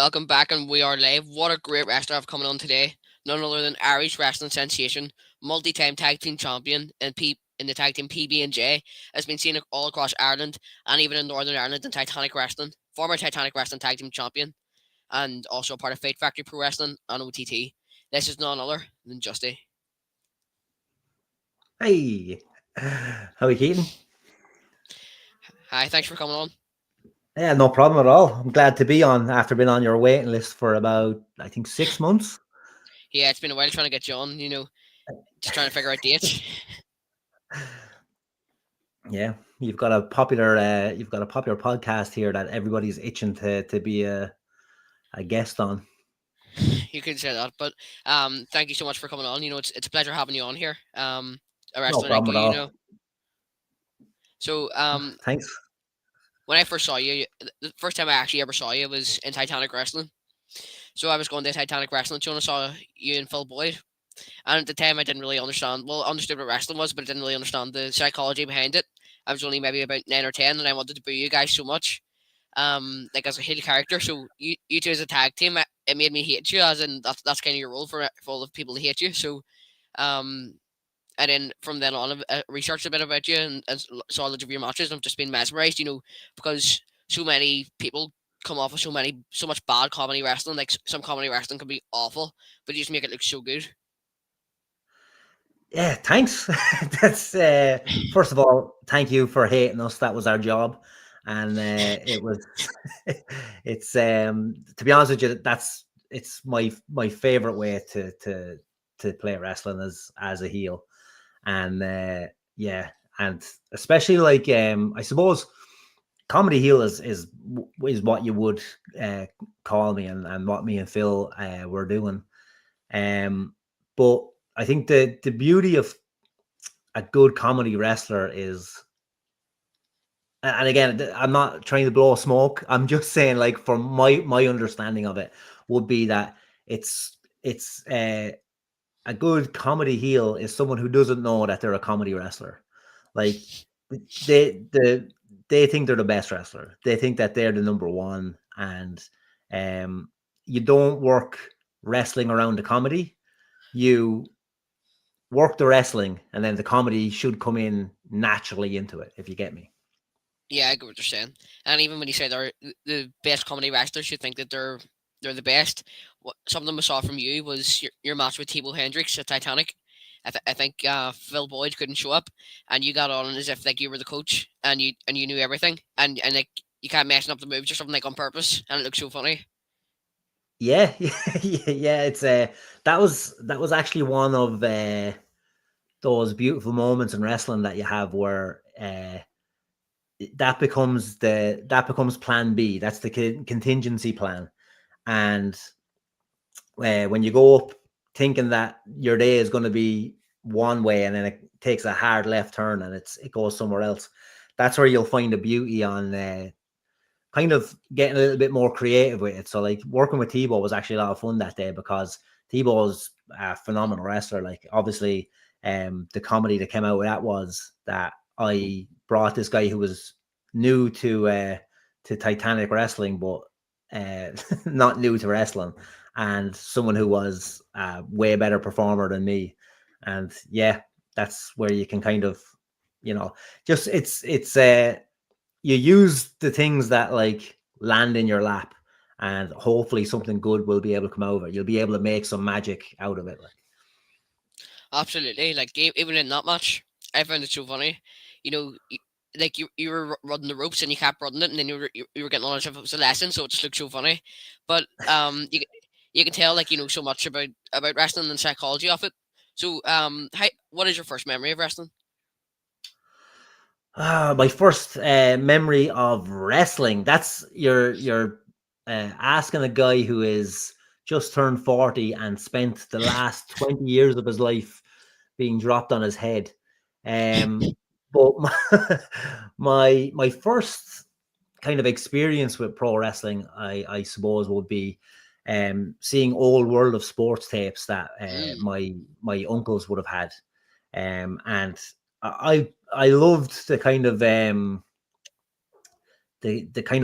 welcome back, and we are live. What a great wrestler I've coming on today. None other than Irish wrestling sensation, multi-time tag team champion in the tag team PB and J, has been seen all across Ireland and even in Northern Ireland in Titanic Wrestling. Former Titanic Wrestling tag team champion, and also part of Fate Factory Pro Wrestling and OTT. This is none other than Justy. Hey, how are you, Keaton? Hi, thanks for coming on. Yeah, no problem at all. I'm glad to be on after being on your waiting list for about, I think, 6 months. Yeah, it's been a while trying to get you on. Just trying to figure out dates. Yeah, you've got a popular podcast here that everybody's itching to be a guest on. You could say that, but thank you so much for coming on. It's a pleasure having you on here. A No wrestler like problem you, at all. So Thanks. when I first saw you, the first time I actually ever saw you was in Titanic Wrestling. So I was going to Titanic Wrestling show and I saw you and Phil Boyd. And at the time, I didn't really understand. Well, I understood what wrestling was, but I didn't really understand the psychology behind it. I was only maybe about 9 or 10, and I wanted to boo you guys so much, like as a heel character. So you two as a tag team, it made me hate you, as in that's kind of your role for all the people to hate you. So, um, and then from then on, I researched a bit about you and saw loads of your matches, and I've just been mesmerized. Because so many people come off of so much bad comedy wrestling. Like some comedy wrestling can be awful, but you just make it look so good. Yeah, thanks. That's first of all, thank you for hating us. That was our job, and it was. It's to be honest with you, it's my favorite way to play wrestling as a heel, and yeah, and especially like I suppose comedy heel is what you would call me, and what me and Phil were doing, but I think the beauty of a good comedy wrestler is, and again, I'm not trying to blow smoke. I'm just saying, like, from my understanding of it, would be that it's a good comedy heel is someone who doesn't know that they're a comedy wrestler. Like they the they think they're the best wrestler. They think that they're the number one, and um, you don't work wrestling around the comedy. You work the wrestling, and then the comedy should come in naturally into it. If you get me. Yeah, I get what you're saying. And even when you say they're the best comedy wrestlers, you think that they're the best. Something we saw from you was your match with Tebow Hendricks at Titanic. I think Phil Boyd couldn't show up, and you got on as if like you were the coach, and you knew everything, and like you kept messing up the moves or something like on purpose, and it looked so funny. Yeah, yeah. It's that was actually one of those beautiful moments in wrestling that you have where that becomes plan B. That's the contingency plan. And when you go up thinking that your day is going to be one way, and then it takes a hard left turn and it goes somewhere else, that's where you'll find the beauty on kind of getting a little bit more creative with it. So like working with Tebow was actually a lot of fun that day, because Tebow's a phenomenal wrestler. Like obviously, the comedy that came out with that was that I brought this guy who was new to Titanic wrestling, but not new to wrestling, and someone who was a way better performer than me. And yeah, that's where you can kind of, just it's you use the things that like land in your lap, and hopefully something good will be able to come out of it. You'll be able to make some magic out of it. Like, Absolutely, like even in that match, I found it so funny. You know, like you were running the ropes and you kept running it, and then you were getting on as if it was a lesson, so it just looked so funny. But you can tell like you know so much about wrestling and psychology of it. So what is your first memory of wrestling? my first memory of wrestling. That's you're asking a guy who is just turned 40 and spent the last 20 years of his life being dropped on his head. But my first kind of experience with pro wrestling, I suppose, would be seeing old World of Sports tapes that Mm, my uncles would have had, and I loved the kind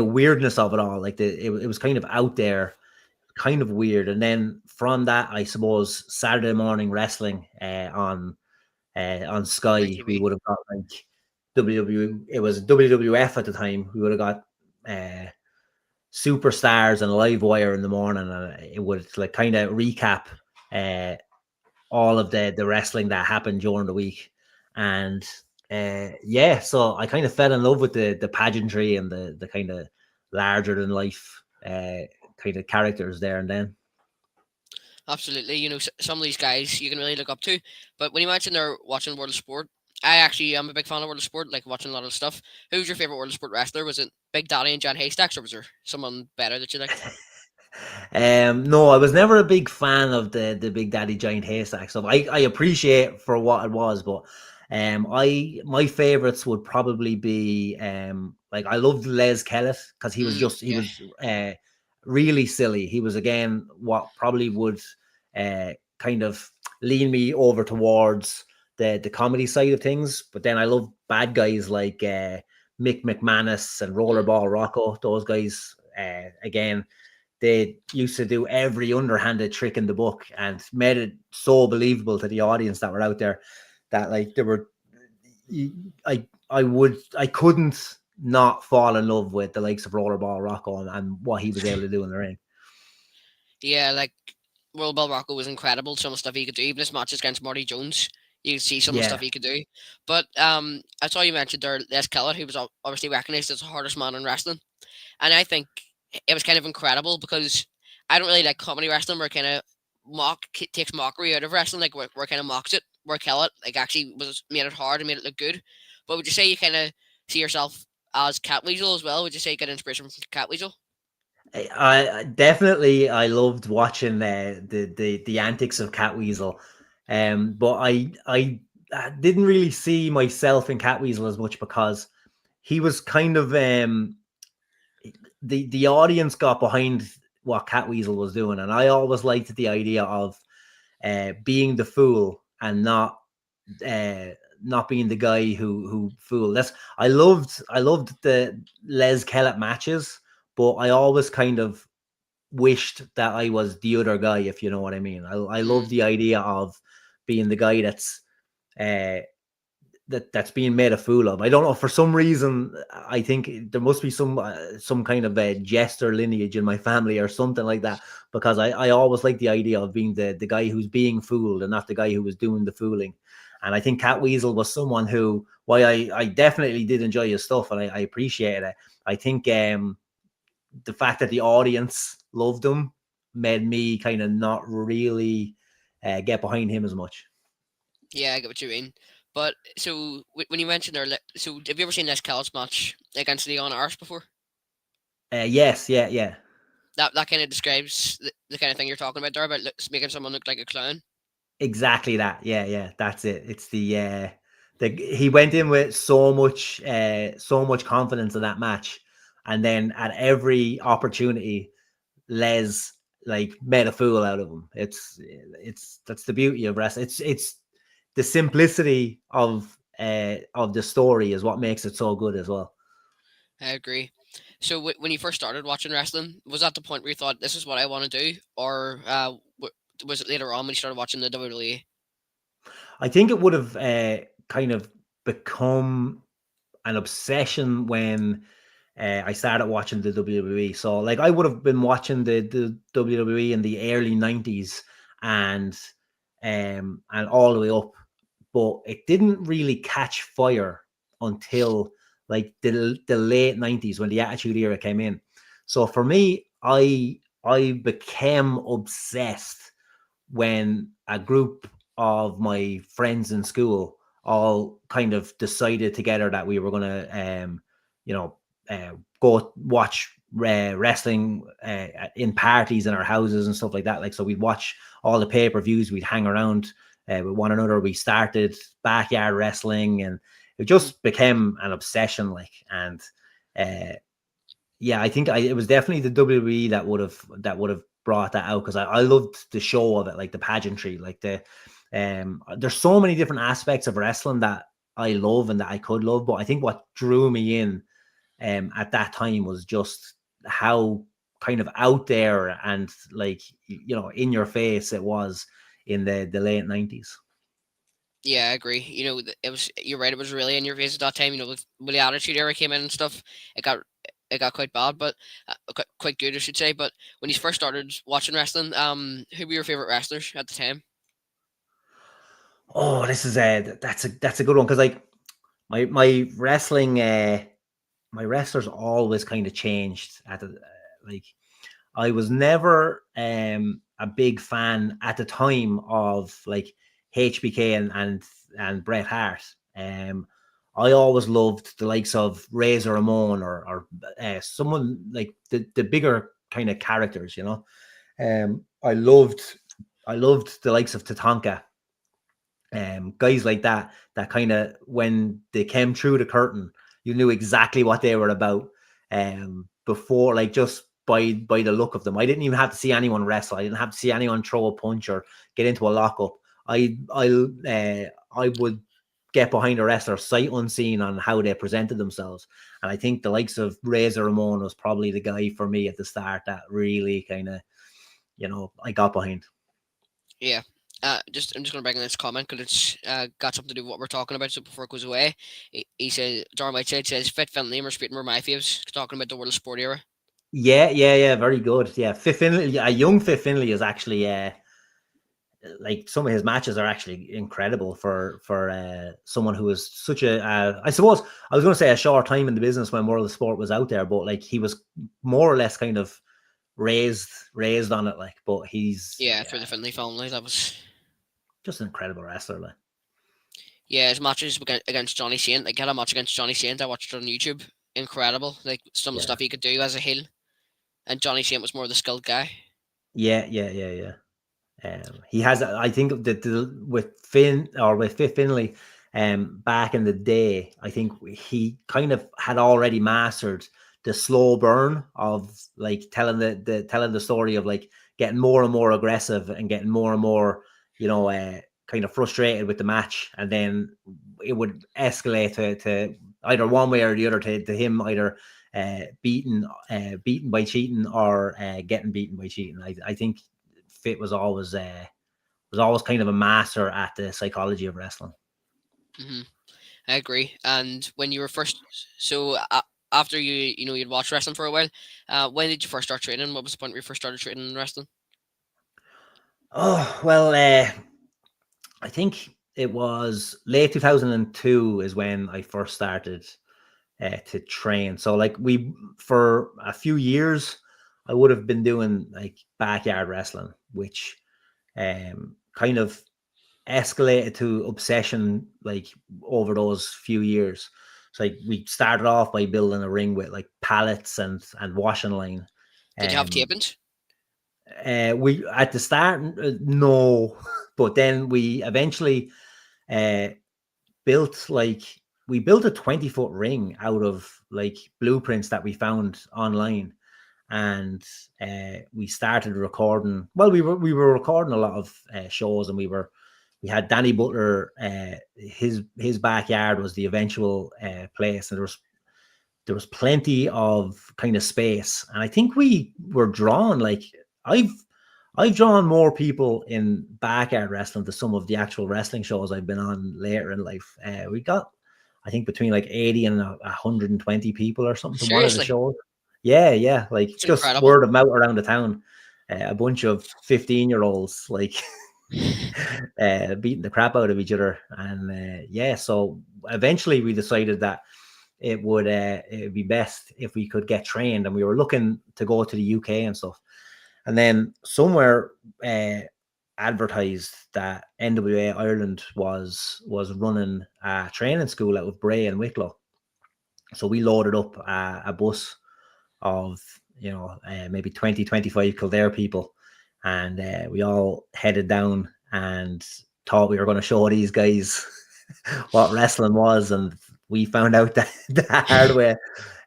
of weirdness of it all. Like it was kind of out there, kind of weird. And then from that, I suppose Saturday morning wrestling on Sky, we ITV. would have got like it was WWF at the time. We would have got Superstars and Live Wire in the morning, and it would like kind of recap all of the wrestling that happened during the week. And yeah, so I kind of fell in love with the pageantry and the kind of larger than life kind of characters there and then. Absolutely. Some of these guys you can really look up to. But when you mentioned they're watching World of Sport, I actually am a big fan of World of Sport, like watching a lot of stuff. Who's your favorite World of Sport wrestler? Was it Big Daddy and John Haystacks, or was there someone better that you liked? No, I was never a big fan of the Big Daddy Giant Haystack stuff. I appreciate for what it was, but my favorites would probably be like I loved Les Kellett because he was Yeah. really silly. He was again what probably would kind of lean me over towards the comedy side of things. But then I love bad guys like Mick McManus and Rollerball Rocco. Those guys again, they used to do every underhanded trick in the book and made it so believable to the audience that were out there that like there were I couldn't not fall in love with the likes of Rollerball Rocco and what he was able to do in the ring. Yeah, like Rollerball Rocco was incredible. Some of the stuff he could do, even his matches against Marty Jones, you could see some of the stuff Yeah. he could do. But I saw you mentioned there Les Kellett, who was obviously recognised as the hardest man in wrestling, and I think it was kind of incredible because I don't really like comedy wrestling where kind of takes mockery out of wrestling, like where kind of mocks it. Where Kellett like actually was made it hard and made it look good. But would you say you kind of see yourself as Catweasel as well? Would you say you get inspiration from Catweasel? I definitely I loved watching the antics of Catweasel, but I didn't really see myself in Catweasel as much because he was kind of the audience got behind what Catweasel was doing, and I always liked the idea of being the fool and uh, not being the guy who fooled. I loved the Les Kellett matches, but I always kind of wished that I was the other guy, if you know what I mean. I love Mm. the idea of being the guy that's uh, that's being made a fool of. I don't know, for some reason I think there must be some kind of a jester lineage in my family or something like that, because I always like the idea of being the guy who's being fooled and not the guy who was doing the fooling. And I think Catweasel was someone who, why I definitely did enjoy his stuff and I appreciated it. I think the fact that the audience loved him made me kind of not really get behind him as much. Yeah, I get what you mean. But so when you mentioned there, so have you ever seen Les Kellett's match against Leon Ars before? Yes, yeah. That kind of describes the kind of thing you're talking about there about making someone look like a clown. Exactly that. Yeah. That's it. It's the he went in with so much confidence in that match, and then at every opportunity, Les like made a fool out of him. It's that's the beauty of wrestling. It's the simplicity of the story is what makes it so good as well. I agree. So when you first started watching wrestling, was that the point where you thought this is what I want to do, or was it later on when you started watching the WWE? I think it would have kind of become an obsession when I started watching the WWE. So like I would have been watching the WWE in the early 90s and all the way up, but it didn't really catch fire until like the late 90s when the Attitude Era came in. So for me, I became obsessed when a group of my friends in school all kind of decided together that we were going to, you know, go watch wrestling in parties in our houses and stuff like that. Like, so we'd watch all the pay-per-views, we'd hang around with one another. We started backyard wrestling and it Mm. just became an obsession. Like, and yeah, I think it was definitely the WWE that would have brought that out because I loved the show of it, like the pageantry, like there's so many different aspects of wrestling that I love and that I could love, but I think what drew me in at that time was just how kind of out there and like, in your face it was in the late 90s. Yeah, I agree. It was. You're right. It was really in your face at that time. With the Attitude Era came in and stuff, it got it got quite bad, but quite good, I should say. But when you first started watching wrestling, who were your favorite wrestlers at the time? Oh, this is that's a good one, because like my wrestling my wrestlers always kind of changed at the like I was never a big fan at the time of like HBK and Bret Hart. I always loved the likes of Razor Ramon or someone like the bigger kind of characters. I loved the likes of Tatanka, guys like that kind of, when they came through the curtain, you knew exactly what they were about, before, like, just by the look of them. I didn't even have to see anyone wrestle. I didn't have to see anyone throw a punch or get into a lockup. I would get behind a wrestler sight unseen on how they presented themselves. And I think the likes of Razor Ramon was probably the guy for me at the start that really kind of, I got behind. Yeah. I'm just gonna bring in this comment because it's got something to do with what we're talking about. So before it goes away, he says, Darren Whiteside says, Fit Finley and Rasputin were my faves, talking about the World Sport Era. Yeah, very good. Yeah, Fifth Finley, a young Fifth Finley is actually like, some of his matches are actually incredible for someone who was such a I suppose I was going to say a short time in the business when World of Sport was out there, but like he was more or less kind of raised on it, like, but he's Yeah, through the Finley family, that was. just an incredible wrestler, like. Yeah, his matches against Johnny Saint. Like, he had a match against Johnny Saint. I watched it on YouTube. Incredible. Like, some of the Yeah, stuff he could do as a heel. And Johnny Saint was more the skilled guy. yeah. He has, I think, that with Finn, or with Fifth Finley, back in the day, I think he kind of had already mastered the slow burn of like telling the story of like getting more and more aggressive and getting more and more, kind of frustrated with the match, and then it would escalate to either one way or the other, to him either beaten by cheating, or getting beaten by cheating. I think Fit was always kind of a master at the psychology of wrestling. hmm I agree. And when you were first, so after you'd watched wrestling for a while, when did you first start training? What was the point where you first started training in wrestling? Oh, well, I think it was late 2002 is when I first started to train. So like, for a few years, I would have been doing like backyard wrestling, which kind of escalated to obsession like over those few years. So like, we started off by building a ring with like pallets and washing line. Did you have Um, tapings? we at the start, no, but then we eventually uh, built like we built a 20-foot ring out of like blueprints that we found online, and we started recording. Well, we were recording a lot of shows, and we had Danny Butler. His backyard was the eventual place, and there was plenty of kind of space, and I think we were drawn like, I've I've drawn more people in backyard wrestling to some of the actual wrestling shows I've been on later in life. We got, I think, between like 80 and 120 people or something to one of the Seriously, shows. Yeah, like it's just incredible. word of mouth around the town. A bunch of 15-year-olds like beating the crap out of each other, and yeah. So eventually, we decided that it would be best if we could get trained, and we were looking to go to the UK and stuff. And then somewhere advertised that NWA Ireland was running a training school out of Bray and Wicklow. So we loaded up a bus of maybe 20-25 Kildare people, and we all headed down and thought we were going to show these guys what wrestling was, and we found out that the hard way.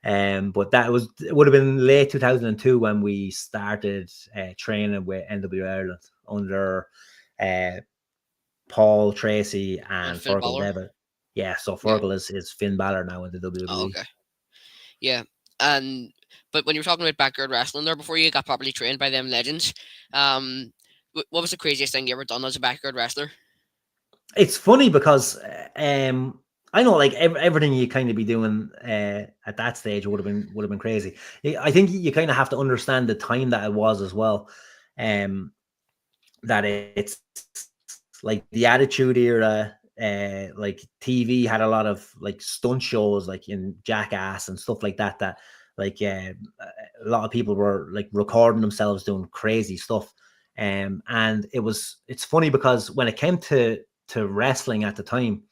But it would have been late 2002 when we started training with NWA Ireland under uh, Paul, Tracey, And and Finn Fergal Balor. Devitt. Yeah, so Yeah. Fergal is Finn Balor now in the Oh, WWE. okay. Yeah. And But when you were talking about backyard wrestling there before you got properly trained by them legends, um, what was the craziest thing you ever done as a backyard wrestler? It's funny because I know like everything you kind of be doing at that stage would have been crazy. I think you kind of have to understand the time that it was as well. That it's like the Attitude Era. Like TV had a lot of like stunt shows, like in Jackass and stuff like that. That like a lot of people were like recording themselves doing crazy stuff. And it's funny because when it came to wrestling at the time,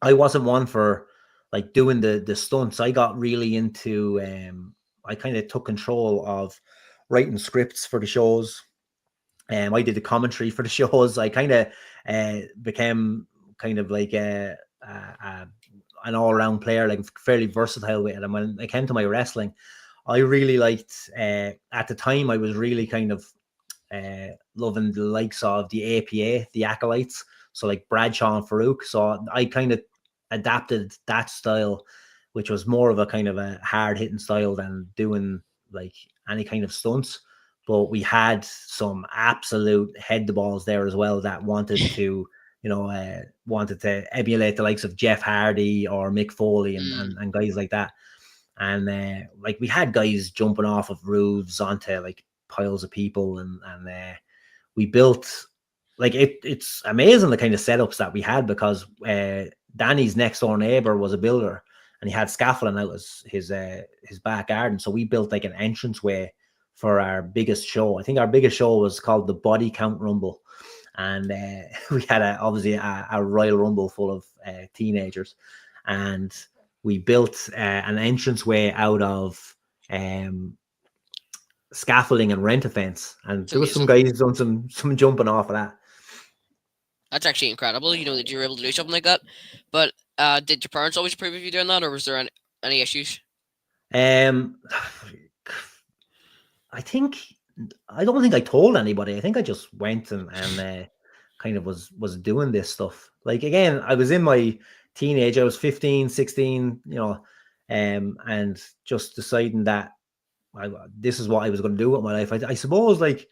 I wasn't one for like doing the stunts. I got really into I kind of took control of writing scripts for the shows. I did the commentary for the shows. I kind of became kind of like an all around player, like fairly versatile with it. And when it came to my wrestling, I really liked. At the time, I was really kind of loving the likes of the APA, the Acolytes. So like Bradshaw and Farouk. So I kind of adapted that style, which was more of a kind of a hard hitting style than doing like any kind of stunts. But we had some absolute head the balls there as well that wanted to emulate the likes of Jeff Hardy or Mick Foley and Mm. and, and guys like that. And like we had guys jumping off of roofs onto like piles of people, and we built like it's amazing the kind of setups that we had because Danny's next door neighbor was a builder and he had scaffolding out his back garden. So we built like an entranceway for our biggest show. I think our biggest show was called the Body Count Rumble. And we had obviously a Royal Rumble full of teenagers. And we built an entranceway out of scaffolding and rent a fence. And It's there was some amazing. guys done some jumping off of that. That's actually incredible. That you were able to do something like that. But did your parents always approve of you doing that, or was there any issues? Um, I think I don't think I told anybody. I think I just went and kind of was doing this stuff. Like again, I was in my teenage. I was 15, 16, and just deciding that this is what I was going to do with my life. I suppose like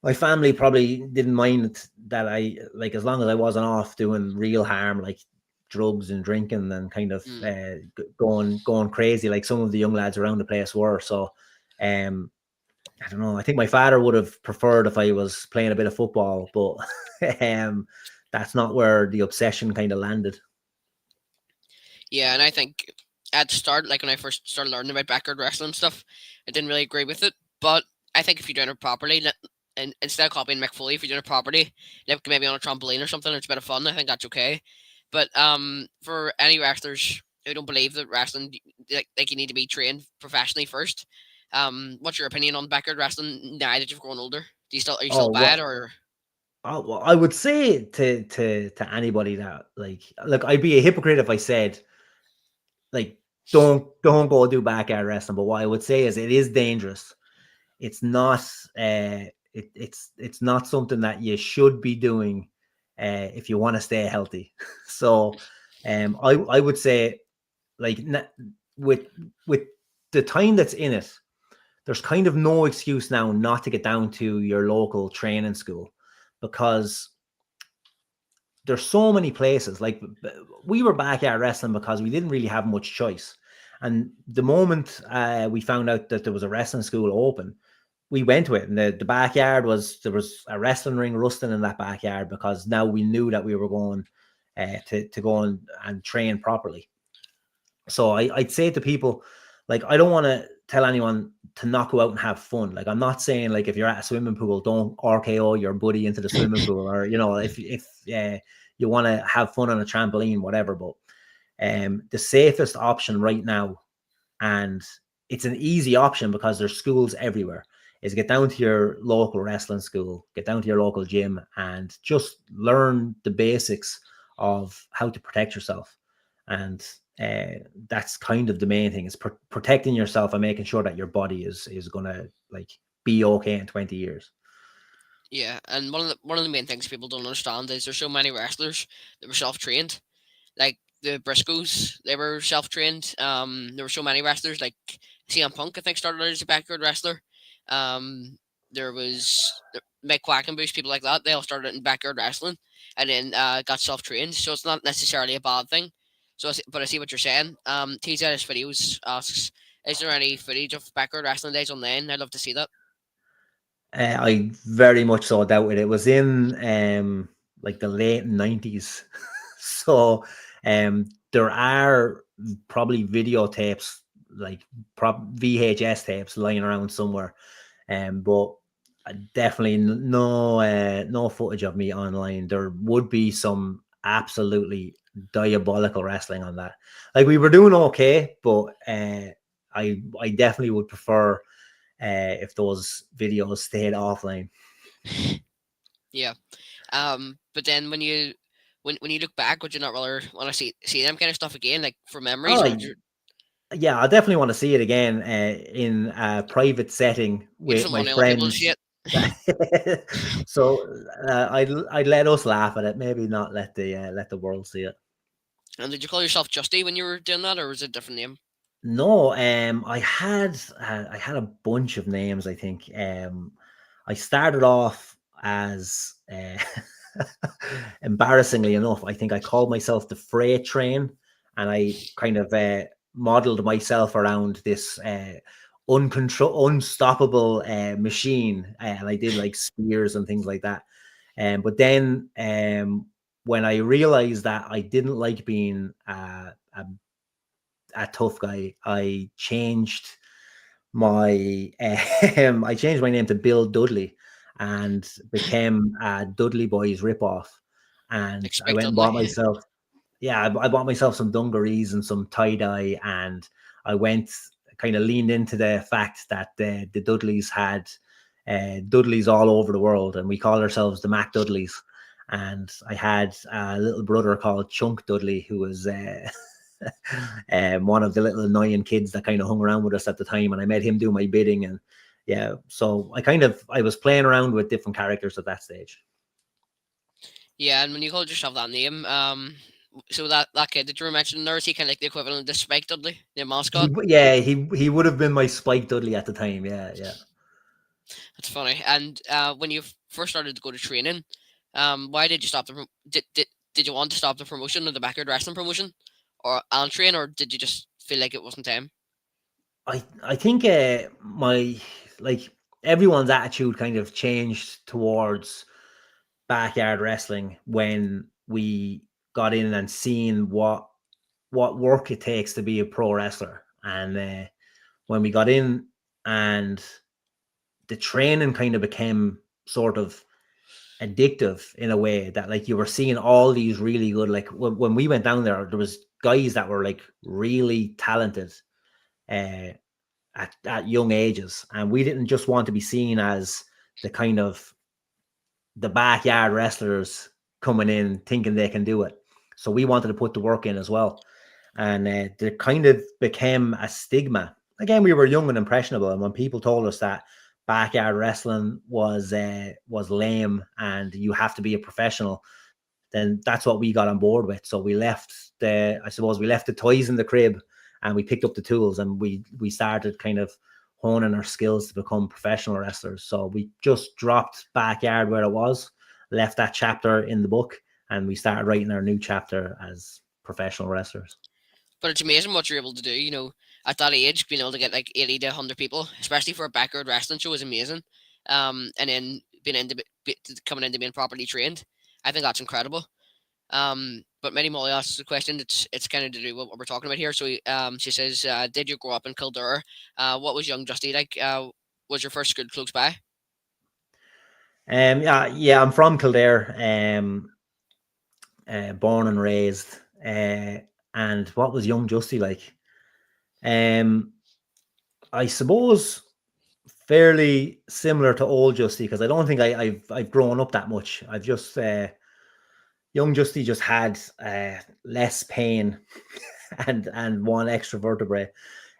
my family probably didn't mind that I like as long as I wasn't off doing real harm like drugs and drinking and kind of Mm. going crazy like some of the young lads around the place were. So um I don't know. I think my father would have preferred if I was playing a bit of football, but that's not where the obsession kind of landed. Yeah, and I think at the start, like when I first started learning about backyard wrestling and stuff, I didn't really agree with it. But I think if you're doing it properly, and instead of copying Mick Foley, if you're doing it properly, like maybe on a trampoline or something, it's a bit of fun. I think that's okay. But for any wrestlers who don't believe that wrestling, like you need to be trained professionally first, what's your opinion on backyard wrestling now that you've grown older? Are you still Oh bad well, or? well, I would say to anybody that like look, I'd be a hypocrite if I said like don't go do backyard wrestling. But what I would say is it is dangerous. It's not it's not something that you should be doing if you want to stay healthy. So I would say like with with the time that's in it, there's kind of no excuse now not to get down to your local training school because there's so many places. Like we were backyard wrestling because we didn't really have much choice. And the moment we found out that there was a wrestling school open, we went to it. And the backyard there was a wrestling ring rusting in that backyard because now we knew that we were going to go and train properly. So I'd say to people, like, I don't want to tell anyone to not go out and have fun. Like, I'm not saying like if you're at a swimming pool, don't RKO your buddy into the swimming pool, or if you want to have fun on a trampoline, whatever. But the safest option right now, and it's an easy option because there's schools everywhere, is get down to your local wrestling school, get down to your local gym, and just learn the basics of how to protect yourself. And that's kind of the main thing, is protecting yourself and making sure that your body is gonna like be okay in 20 years. Yeah, and one of the main things people don't understand is there's so many wrestlers that were self trained. Like the Briscoes, they were self trained. There were so many wrestlers. Like I CM Punk, I think, started out as a backyard wrestler. There was Mick Quackenbush, people like that. They all started in backyard wrestling and then got self trained. So it's not necessarily a bad thing. But I see what you're saying. TZS Videos asks, is there any footage of backyard wrestling days online? I'd love to see that. I very much so doubt it. It was in like the late 90s. So there are probably videotapes, like VHS tapes lying around somewhere. But definitely no footage of me online. There would be some absolutely diabolical wrestling on that. Like we were doing okay, but I definitely would prefer if those videos stayed offline. Yeah. But then when you look back, would you not rather want to see them kind of stuff again, like for memories, Oh, or would you yeah, I definitely want to see it again in a private setting you just with don't my want other people to see friends. it? So I'd let us laugh at it, maybe not let the world see it. And did you call yourself Justy when you were doing that, or was it a different name? No, I had a bunch of names. I think I started off as embarrassingly enough, I think I called myself the freight train, and I kind of modeled myself around this unstoppable machine, and I did like spears and things like that. But then when I realized that I didn't like being a tough guy, I changed my name to Bill Dudley and became a Dudley Boys ripoff. And I went and Expectedly. bought myself, yeah, I bought myself some dungarees and some tie dye, and I went kind of leaned into the fact that the Dudleys had Dudleys all over the world, and we called ourselves the Mac Dudleys. And I had a little brother called Chunk Dudley, who was one of the little annoying kids that kind of hung around with us at the time, and I made him do my bidding. And yeah, so I was playing around with different characters at that stage. Yeah, and when you called yourself that name, so that kid that you were mentioning there, is he kind of like the equivalent of Spike Dudley, the mascot? He would have been my Spike Dudley at the time. Yeah, yeah. That's funny. And when you first started to go to training, why did you stop did you want to stop the promotion of the backyard wrestling promotion, or and train, or did you just feel like it wasn't time? I think my like everyone's attitude kind of changed towards backyard wrestling when we got in and seen what work it takes to be a pro wrestler. And when we got in, and the training kind of became sort of addictive in a way that, like, you were seeing all these really good, like when we went down there was guys that were like really talented uh, at young ages, and we didn't just want to be seen as the kind of the backyard wrestlers coming in thinking they can do it. So we wanted to put the work in as well. And there kind of became a stigma. Again, we were young and impressionable, and when people told us that backyard wrestling was lame and you have to be a professional, then that's what we got on board with. So we left we left the toys in the crib, and we picked up the tools, and we started kind of honing our skills to become professional wrestlers. So we just dropped backyard where it was, left that chapter in the book, and we started writing our new chapter as professional wrestlers. But it's amazing what you're able to do. At that age, being able to get like 80 to 100 people, especially for a backyard wrestling show, is amazing. And then coming into being properly trained, I think that's incredible. But Many Molly asks the question. It's kind of to do with what we're talking about here. So she says, "Did you grow up in Kildare? What was young Justy like? Was your first school close by?" Yeah, I'm from Kildare, born and raised. And what was young Justy like? Um, I suppose fairly similar to old Justy, because I don't think I've grown up that much. I've just young Justy just had less pain and one extra vertebrae.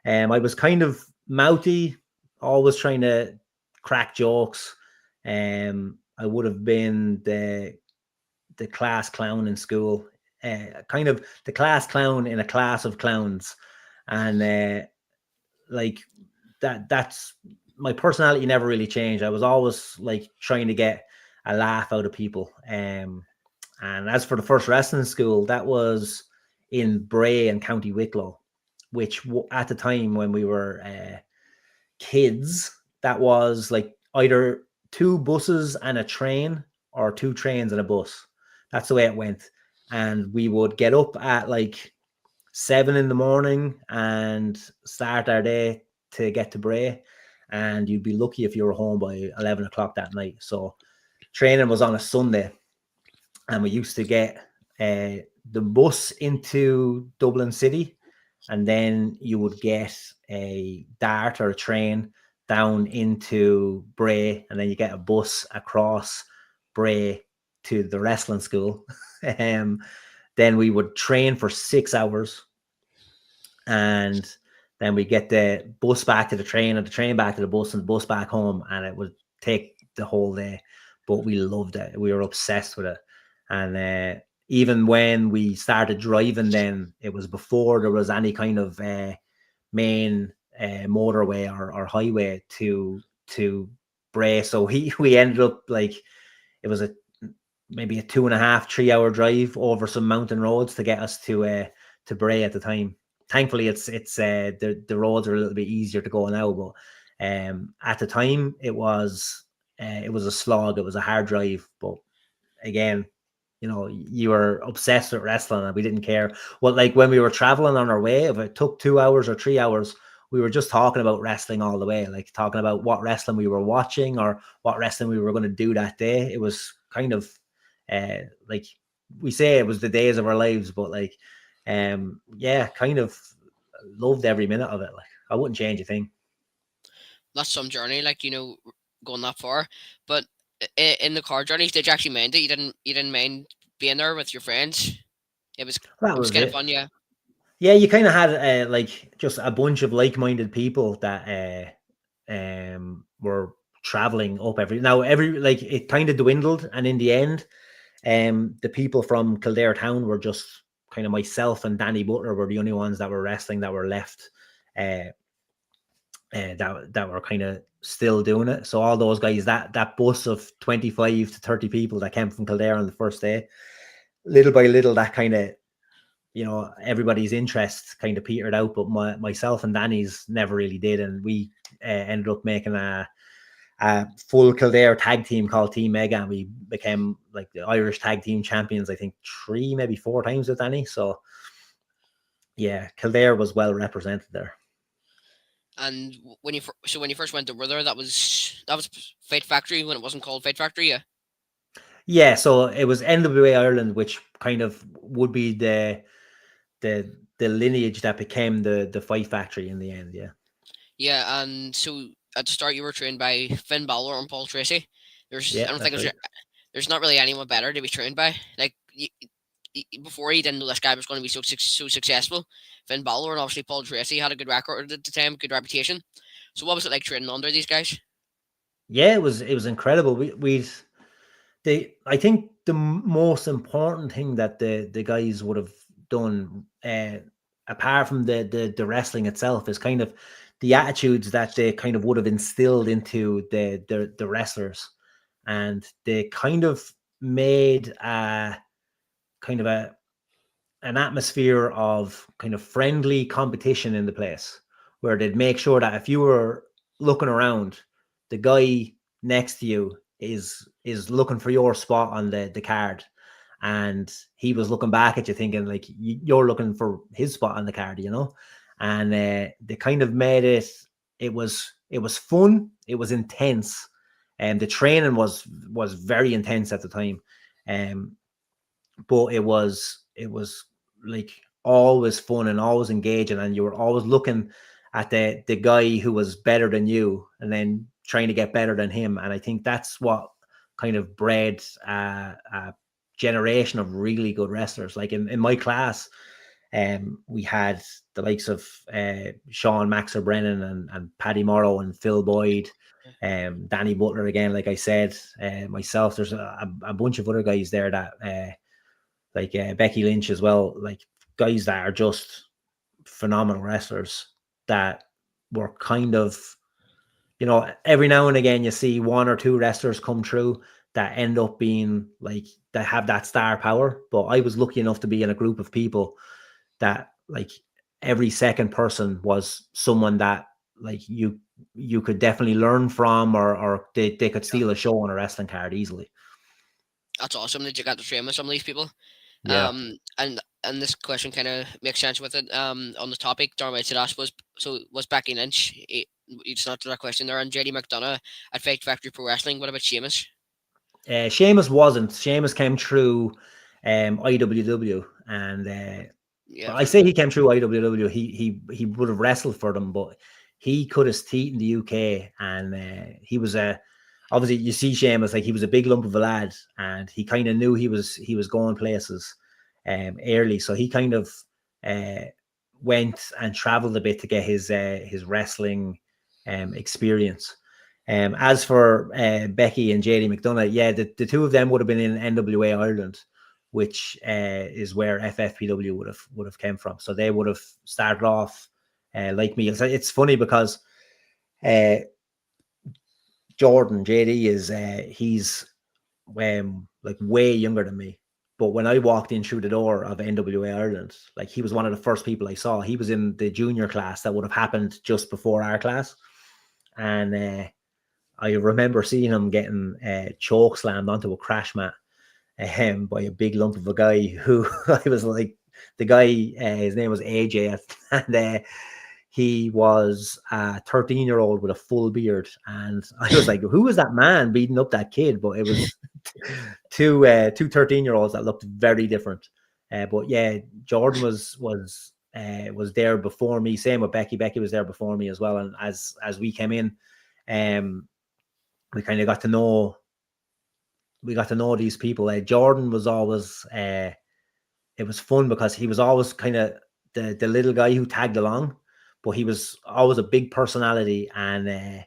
I was kind of mouthy, always trying to crack jokes. I would have been the class clown in school, kind of the class clown in a class of clowns, and like that's my personality never really changed. I was always like trying to get a laugh out of people. And as for the first wrestling school, that was in Bray and County Wicklow, which at the time when we were kids, that was like either 2 buses and a train or 2 trains and a bus. That's the way it went. And we would get up at like 7 in the morning and start our day to get to Bray. And you'd be lucky if you were home by 11 o'clock that night. So training was on a Sunday. And we used to get the bus into Dublin City. And then you would get a dart or a train down into Bray. And then you get a bus across Bray to the wrestling school. Then we would train for 6 hours. And then we get the bus back to the train and the train back to the bus and the bus back home. And it would take the whole day. But we loved it. We were obsessed with it. And even when we started driving, then it was before there was any kind of main motorway or highway to Bray. So we ended up like it was maybe a 2.5, 3 hour drive over some mountain roads to get us to Bray at the time. Thankfully, it's the roads are a little bit easier to go now, but at the time it was a slog. It was a hard drive, but again, you know, you were obsessed with wrestling and we didn't care. Well, like when we were traveling on our way, if it took 2 hours or 3 hours, we were just talking about wrestling all the way, like talking about what wrestling we were watching or what wrestling we were going to do that day. It was kind of like we say it was the days of our lives, but like, yeah, kind of loved every minute of it. Like I wouldn't change a thing. That's some journey, like, you know, going that far. But in the car journeys, did you actually mind it? You didn't mind being there with your friends? It was That it was was kind of it. fun, yeah. Yeah, you kind of had like just a bunch of like-minded people that were traveling up every like it kind of dwindled, and in the end, the people from Kildare town were just kind of myself and Danny Butler were the only ones that were wrestling that were left. That were kind of still doing it. So all those guys, that bus of 25 to 30 people that came from Kildare on the first day, little by little, that kind of, you know, everybody's interest kind of petered out, but myself and Danny's never really did. And we ended up making a full Kildare tag team called Team Mega, and we became like the Irish tag team champions, I think 3, maybe 4 times with Danny. So yeah, Kildare was well represented there. And when you first went over there, that was Fight Factory when it wasn't called Fight Factory, yeah. Yeah, so it was NWA Ireland, which kind of would be the lineage that became the Fight Factory in the end. Yeah. Yeah, and so at the start you were trained by Finn Balor and Paul Tracy. I Yeah, don't think that's right. there's not really anyone better to be trained by. Like before he didn't know this guy was going to be so successful. Finn Balor and obviously Paul Tracy had a good record at the time, good reputation. So what was it like training under these guys? Yeah, it was incredible. I think the most important thing that the guys would have done, apart from the wrestling itself, is kind of the attitudes that they kind of would have instilled into the wrestlers, and they kind of made a kind of an atmosphere of kind of friendly competition in the place, where they'd make sure that if you were looking around, the guy next to you is looking for your spot on the card, and he was looking back at you thinking like you're looking for his spot on the card, you know. And they kind of made it was fun, it was intense, and the training was very intense at the time. But it was like always fun and always engaging, and you were always looking at the guy who was better than you and then trying to get better than him. And I think that's what kind of bred a generation of really good wrestlers. Like in my class, we had the likes of Sean Maxer Brennan and Paddy Morrow and Phil Boyd, Danny Butler again, like I said, myself. There's a bunch of other guys there that like Becky Lynch as well, like guys that are just phenomenal wrestlers that were kind of, every now and again you see one or two wrestlers come through that end up being like, that have that star power. But I was lucky enough to be in a group of people that like every second person was someone that like you could definitely learn from, or they could steal a show on a wrestling card easily. That's awesome that you got to train with some of these people. Yeah. And this question kind of makes sense with it. On the topic, Darmite said, I suppose, so was Becky Lynch. You just answered that question there. And JD McDonough at Fake Factory Pro Wrestling. What about Sheamus? Sheamus wasn't. Sheamus came through IWW, and Yeah, I say he came through IWW. He would have wrestled for them, but he cut his teeth in the UK, and he was obviously, you see Sheamus, like, he was a big lump of a lad, and he kind of knew he was going places early, so he kind of went and traveled a bit to get his wrestling experience. As for Becky and JD McDonough, yeah, the two of them would have been in NWA Ireland, which is where FFPW would have came from. So they would have started off like me. It's funny because Jordan JD is he's like way younger than me. But when I walked in through the door of NWA Ireland, like, he was one of the first people I saw. He was in the junior class that would have happened just before our class, and I remember seeing him getting choke slammed onto a crash mat by a big lump of a guy who I was like, the guy, his name was AJ, and he was a 13-year-old with a full beard. And I was like, who was that man beating up that kid? But it was two 13-year-olds that looked very different. But yeah, Jordan was there before me. Same with Becky. Becky was there before me as well. And as we came in, we kind of got to know these people. Jordan was always it was fun because he was always kind of the little guy who tagged along, but he was always a big personality and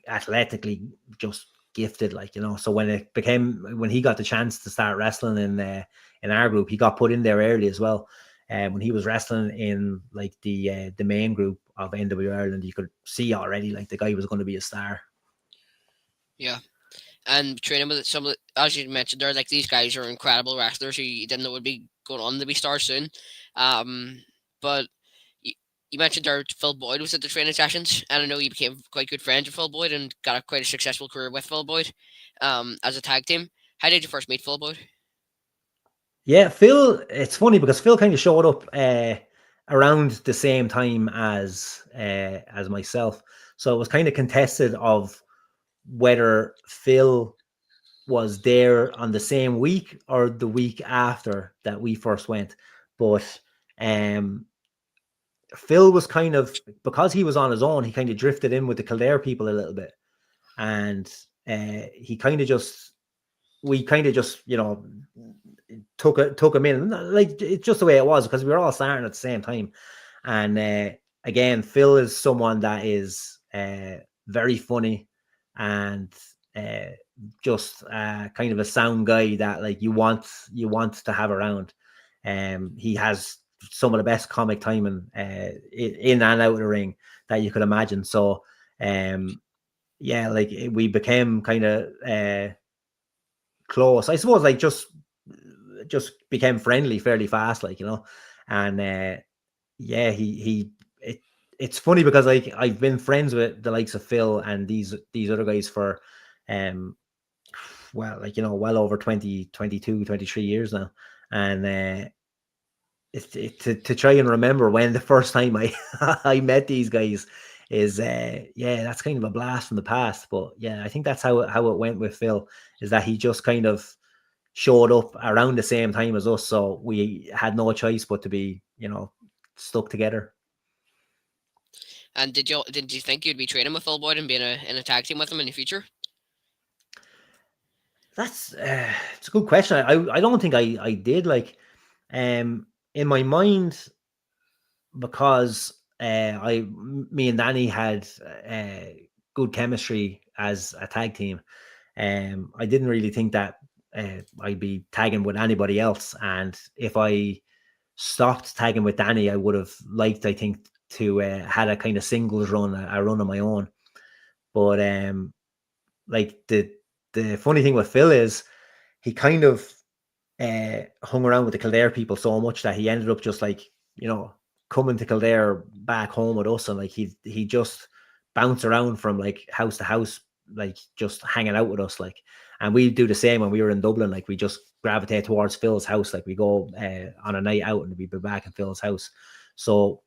athletically just gifted, like, so when he got the chance to start wrestling in our group, he got put in there early as well. And when he was wrestling in like the main group of NW Ireland, you could see already like the guy was going to be a star. Yeah. And training with some of the, as you mentioned there, like, these guys are incredible wrestlers who you didn't know would be going on to be stars soon. But you mentioned there Phil Boyd was at the training sessions, and I know you became quite good friends with Phil Boyd and got quite a successful career with Phil Boyd as a tag team. How did you first meet Phil Boyd? Yeah, Phil, it's funny because Phil kind of showed up around the same time as myself. So it was kind of contested of whether Phil was there on the same week or the week after that we first went. But Phil was kind of, because he was on his own, he kind of drifted in with the Kildare people a little bit. And we kind of just, took him in. Like, it's just the way it was because we were all starting at the same time. And again, Phil is someone that is very funny and just kind of a sound guy that, like, you want to have around. He has some of the best comic timing in and out of the ring that you could imagine. So yeah, like, we became kind of close, I suppose. Like, just became friendly fairly fast, like, and yeah, it's funny because, like, I've been friends with the likes of Phil and these other guys for well, like, well over 20, 22, 23 years now. And to try and remember when the first time I I met these guys is yeah, that's kind of a blast from the past. But yeah, I think that's how it went with Phil, is that he just kind of showed up around the same time as us, so we had no choice but to be, stuck together. And did you think you'd be training with Phil Boyd and being in a tag team with him in the future? That's it's a good question. I don't think I did, like, in my mind, because me and Danny had good chemistry as a tag team. I didn't really think that I'd be tagging with anybody else. And if I stopped tagging with Danny, I would have liked, I think, to had a kind of singles run, a run on my own. But like the funny thing with Phil is he kind of hung around with the Kildare people so much that he ended up just like, you know, coming to Kildare back home with us, and like he just bounced around from like house to house, like just hanging out with us, like. And we do the same when we were in Dublin. Like we just gravitate towards Phil's house. Like we go on a night out and we'd be back in Phil's house. So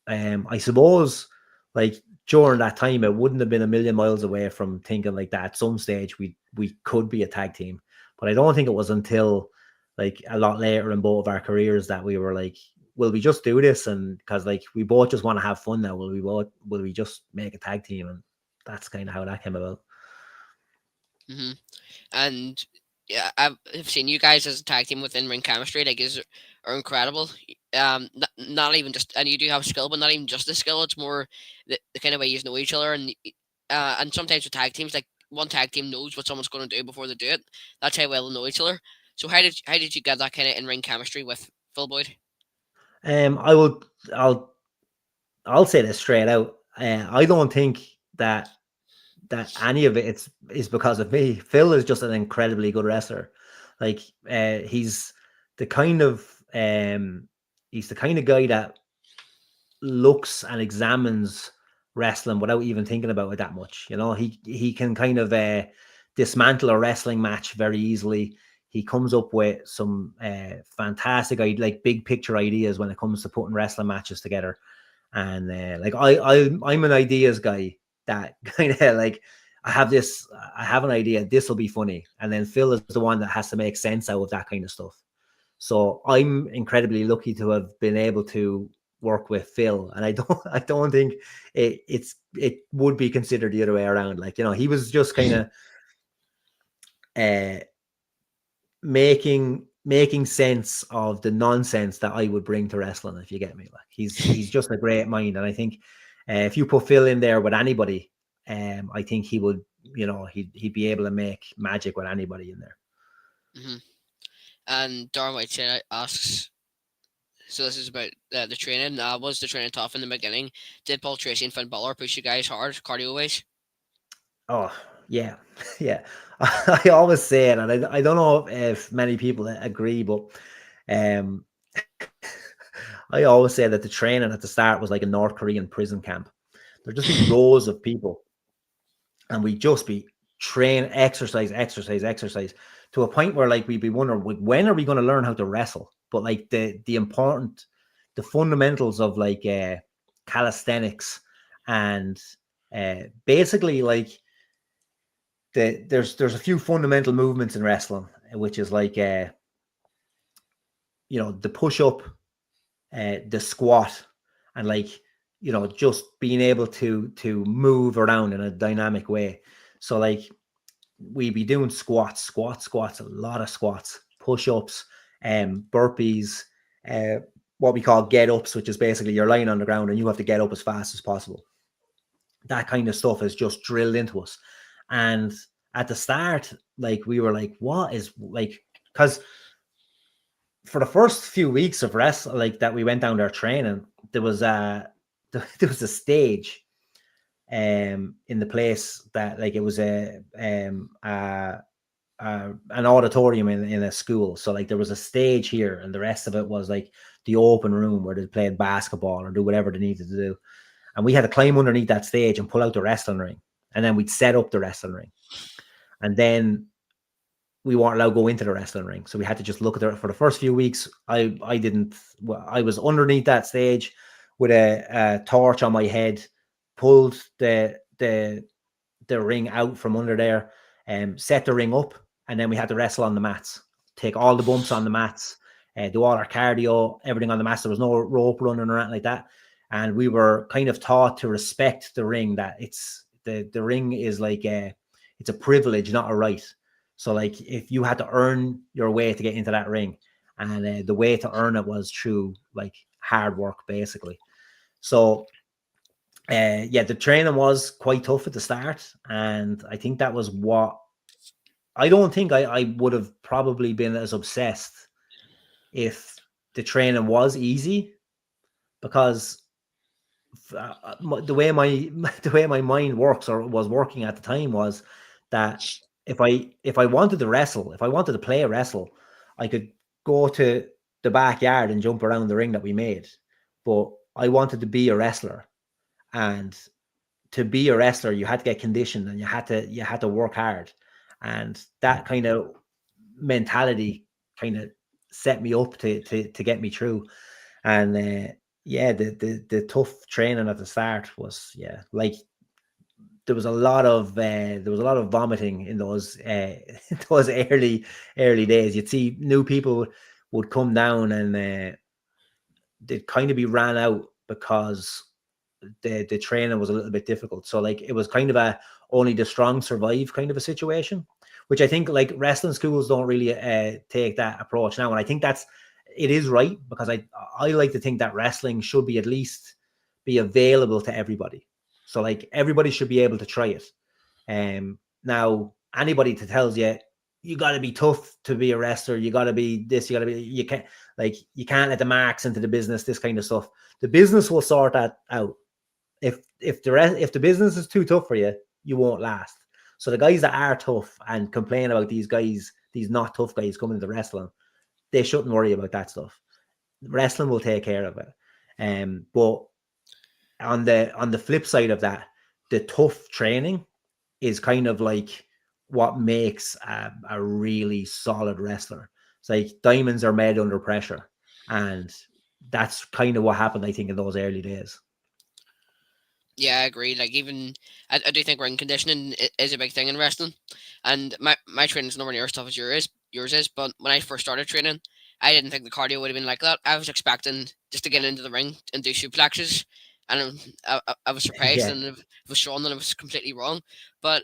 I suppose like during that time, it wouldn't have been a million miles away from thinking like that at some stage we could be a tag team. But I don't think it was until like a lot later in both of our careers that we were like, will we just do this? And because like we both just want to have fun now, will we just make a tag team? And that's kind of how that came about. Mm-hmm. And yeah, I've seen you guys as a tag team with in-ring chemistry. Like, are incredible. Not even just, and you do have skill, but not even just the skill. It's more the kind of way you know each other, and sometimes with tag teams, like one tag team knows what someone's going to do before they do it. That's how well they know each other. So how did you get that kind of in-ring chemistry with Phil Boyd? I'll say this straight out. I don't think that any of it is because of me. Phil is just an incredibly good wrestler. Like he's the kind of guy that looks and examines wrestling without even thinking about it that much. You know, he can kind of dismantle a wrestling match very easily. He comes up with some fantastic, like big picture ideas when it comes to putting wrestling matches together. And like I'm an ideas guy that kind of like I have an idea, this will be funny, and then Phil is the one that has to make sense out of that kind of stuff. So I'm incredibly lucky to have been able to work with Phil, and I don't think it would be considered the other way around. Like, you know, he was just kind of making sense of the nonsense that I would bring to wrestling, if you get me. Like he's just a great mind, and I think if you put Phil in there with anybody, I think he would, you know, he'd be able to make magic with anybody in there. Mm-hmm. And Darren White asks, so this is about the training. Was the training tough in the beginning? Did Paul Tracey and Finn Balor push you guys hard, cardio wise? Oh, yeah. Yeah. I always say it, and I don't know if many people agree, but um, I always say that the training at the start was like a North Korean prison camp. There'd just be rows of people, and we'd just be exercise to a point where like we'd be wondering, like, when are we going to learn how to wrestle? But like the fundamentals of like calisthenics and basically like there's a few fundamental movements in wrestling, which is like you know, the push up, the squat, and like, you know, just being able to move around in a dynamic way. So like we be doing squats, a lot of squats, push-ups, burpees, what we call get-ups, which is basically you're lying on the ground and you have to get up as fast as possible. That kind of stuff is just drilled into us. And at the start, like we were like, what is, like, because for the first few weeks of wrestling, like that we went down there training, there was a stage in the place that like it was an auditorium in a school. So like there was a stage here, and the rest of it was like the open room where they played basketball or do whatever they needed to do. And we had to climb underneath that stage and pull out the wrestling ring, and then we'd set up the wrestling ring, and then we weren't allowed to go into the wrestling ring. So we had to just look at it for the first few weeks. I was underneath that stage with a torch on my head, pulled the ring out from under there, and set the ring up, and then we had to wrestle on the mats, take all the bumps on the mats, do all our cardio, everything on the mats. There was no rope running or anything like that. And we were kind of taught to respect the ring, that it's the ring is like it's a privilege, not a right. So like if you had to earn your way to get into that ring, and the way to earn it was through like hard work, basically. So yeah, the training was quite tough at the start, and I think that was what I don't think I would have probably been as obsessed if the training was easy, because the way my the way my mind works or was working at the time was that if I wanted to wrestle, if I wanted to play a wrestle, I could go to the backyard and jump around the ring that we made. But I wanted to be a wrestler, and to be a wrestler, you had to get conditioned and you had to work hard, and that kind of mentality kind of set me up to get me through. And yeah, the tough training at the start was, yeah, like there was a lot of vomiting in those those early days. You'd see new people would come down, and they'd kind of be ran out because the training was a little bit difficult. So like it was kind of a only the strong survive kind of a situation, which I think like wrestling schools don't really take that approach now. And I think it is right, because I like to think that wrestling should be at least be available to everybody. So like everybody should be able to try it. Now anybody that tells you you got to be tough to be a wrestler, you got to be this, you can't let the marks into the business, this kind of stuff. The business will sort that out. If the business is too tough for you, you won't last. So the guys that are tough and complain about these guys, these not tough guys coming into wrestling, they shouldn't worry about that stuff. Wrestling will take care of it. But on the flip side of that, the tough training is kind of like what makes a really solid wrestler. It's like diamonds are made under pressure, and that's kind of what happened, I think, in those early days. Yeah, I agree. Like even I do think ring conditioning is a big thing in wrestling, and my training is nowhere near as tough as yours is. But when I first started training, I didn't think the cardio would have been like that. I was expecting just to get into the ring and do suplexes, and I was surprised, Yeah. and it was shown that I was completely wrong. But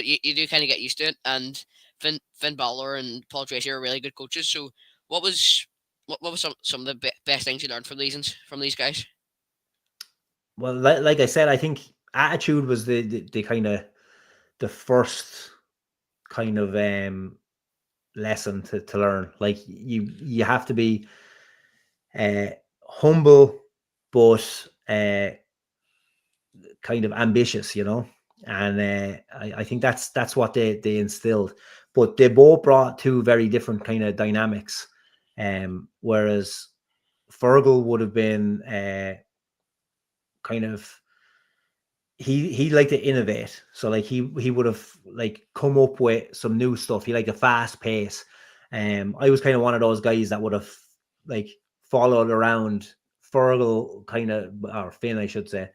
you do kind of get used to it. And Finn Balor and Paul Tracy are really good coaches. So what was what was some of the best things you learned from these guys? Well, like I said, I think attitude was the kind of the first kind of lesson to learn. Like you have to be uh, humble, but kind of ambitious, and I think that's what they instilled. But they both brought two very different kind of dynamics. Whereas Fergal would have been kind of he liked to innovate. So like he would have like come up with some new stuff. He liked a fast pace. I was kind of one of those guys that would have like followed around Fergal kind of, or Finn, I should say,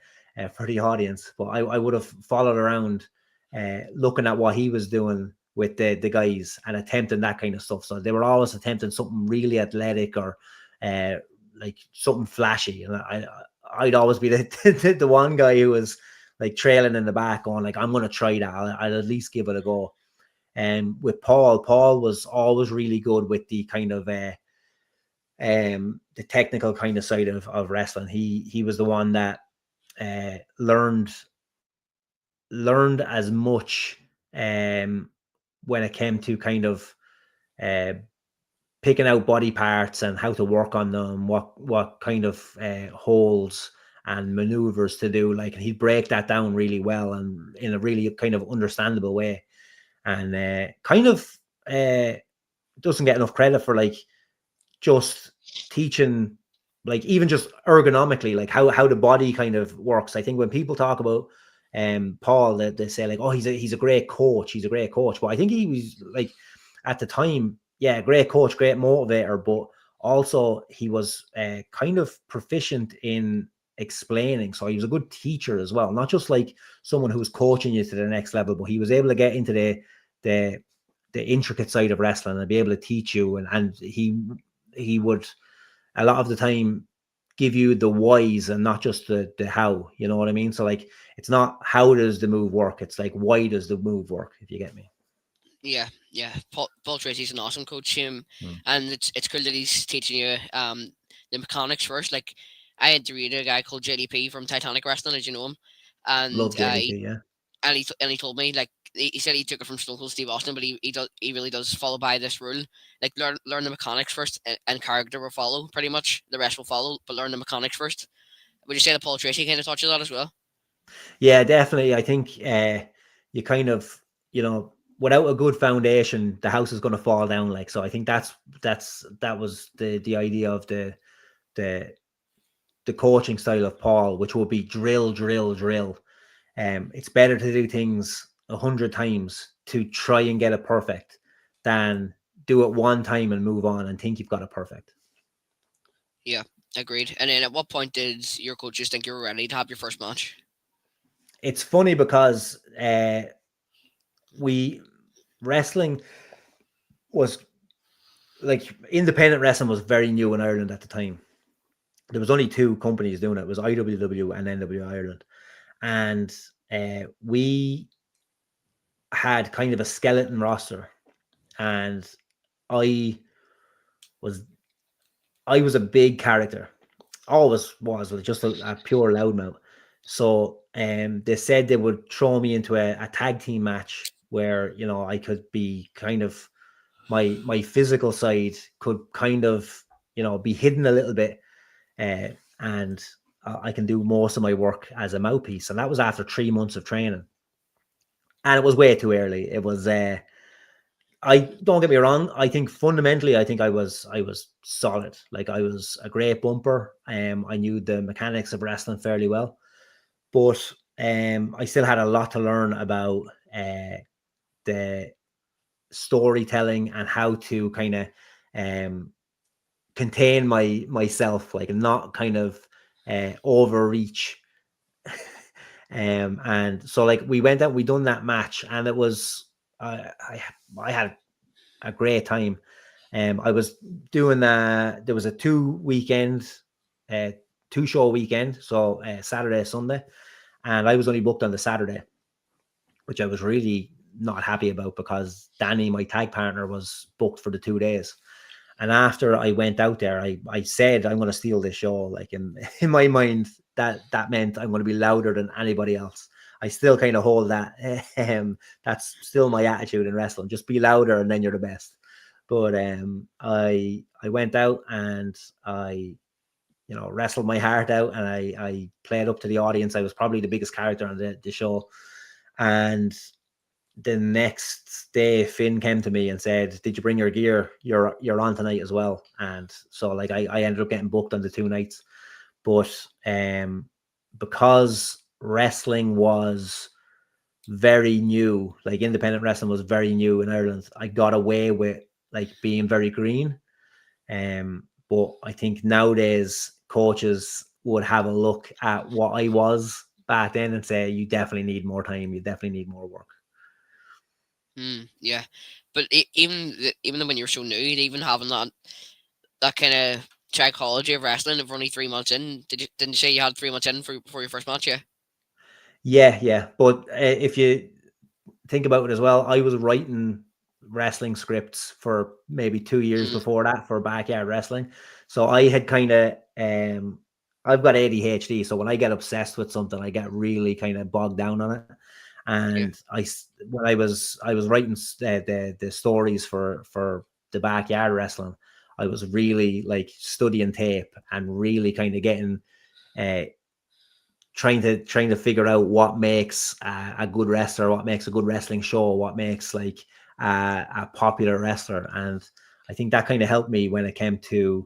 for the audience. But I would have followed around, looking at what he was doing with the guys and attempting that kind of stuff. So they were always attempting something really athletic, or uh, like something flashy. And I'd always be the one guy who was like trailing in the back, going like, I'm going to try that. I'll at least give it a go. And with Paul was always really good with the kind of the technical kind of side of wrestling. He was the one that learned as much when it came to kind of uh, picking out body parts and how to work on them, what kind of holds and maneuvers to do. Like, he'd break that down really well and in a really kind of understandable way. And kind of doesn't get enough credit for like just teaching, like even just ergonomically, like how the body kind of works. I think when people talk about Paul, they say like, oh, he's a great coach. He's a great coach. But I think he was like, at the time, yeah, great coach, great motivator, but also he was kind of proficient in explaining. So he was a good teacher as well, not just like someone who was coaching you to the next level, but he was able to get into the intricate side of wrestling and be able to teach you. And he would a lot of the time give you the whys and not just the how, you know what I mean? So like, it's not how does the move work, it's like, why does the move work, if you get me. Yeah. Paul Tracy's an awesome coach. Hmm. And it's cool that he's teaching you the mechanics first. Like I interviewed a guy called JDP from Titanic Wrestling, as you know him, and Love JDP, yeah. he told me like he said he took it from Stone Cold Steve Austin, but he really does follow by this rule. Like learn the mechanics first, and character will follow. Pretty much the rest will follow, but learn the mechanics first. Would you say that Paul Tracey kind of touches that as well? Yeah, definitely. I think you kind of, without a good foundation, the house is going to fall down. Like, so I think that was the idea of the the coaching style of Paul, which would be drill, drill, drill. It's better to do things 100 times to try and get it perfect than do it one time and move on and think you've got it perfect. Yeah, agreed. And then at what point did your coaches think you were ready to have your first match? It's funny because we wrestling was like independent wrestling was very new in Ireland at the time. There was only two companies doing it. It was IWW and NW Ireland, and we had kind of a skeleton roster, and I was I was a big character, always was just a pure loudmouth. So they said they would throw me into a tag team match where I could be kind of my physical side could kind of be hidden a little bit, and I can do most of my work as a mouthpiece. And that was after 3 months of training, and it was way too early. It was. I don't get me wrong. I think fundamentally, I was solid. Like I was a great bumper. I knew the mechanics of wrestling fairly well, but I still had a lot to learn about the storytelling and how to kind of contain myself, like not kind of overreach. And so like we went out, we done that match, and it was I had a great time. I was doing that. There was a 2 weekend, uh, 2 show weekend, so Saturday, Sunday, and I was only booked on the Saturday, which I was really not happy about because Danny, my tag partner, was booked for the 2 days. And after I went out there, I said I'm going to steal this show. Like in my mind, that meant I'm going to be louder than anybody else. I still kind of hold that. That's still my attitude in wrestling. Just be louder, and then you're the best. But I went out and I wrestled my heart out, and I played up to the audience. I was probably the biggest character on the show. And the next day Finn came to me and said, "Did you bring your gear? You're on tonight as well." And so like I ended up getting booked on the 2 nights. But because wrestling was very new, like independent wrestling was very new in Ireland, I got away with like being very green. But I think nowadays coaches would have a look at what I was back then and say, you definitely need more time, you definitely need more work. Yeah, but even when you're so new, even having that kind of psychology of wrestling of only 3 months in, didn't you say you had 3 months in for your first match? Yeah. Yeah. But if you think about it as well, I was writing wrestling scripts for maybe 2 years Mm, before that for backyard wrestling. So I had kind of, I've got ADHD. So when I get obsessed with something, I get really kind of bogged down on it. yeah. And when I was writing the stories for the backyard wrestling, I was really like studying tape and really kind of getting uh, trying to figure out what makes a good wrestler, what makes a good wrestling show, what makes like a popular wrestler. And I think that kind of helped me when it came to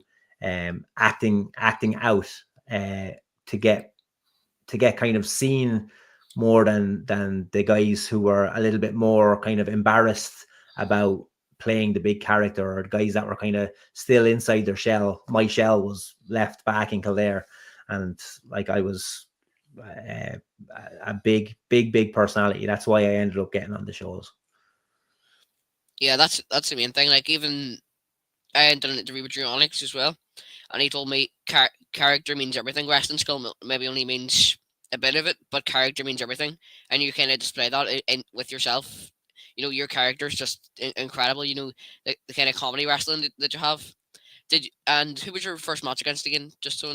acting out, uh, to get kind of seen more than the guys who were a little bit more kind of embarrassed about playing the big character, or guys that were kind of still inside their shell. My shell was left back in Kildare, and like I was uh, a big personality. That's why I ended up getting on the shows. Yeah, that's the main thing. Like even I done an interview with Drew Onyx as well, and he told me character means everything. Wrestling skill maybe only means a bit of it, but character means everything, and you kind of display that with yourself. Your character is just incredible. The kind of comedy wrestling that you have. And who was your first match against again? Just so I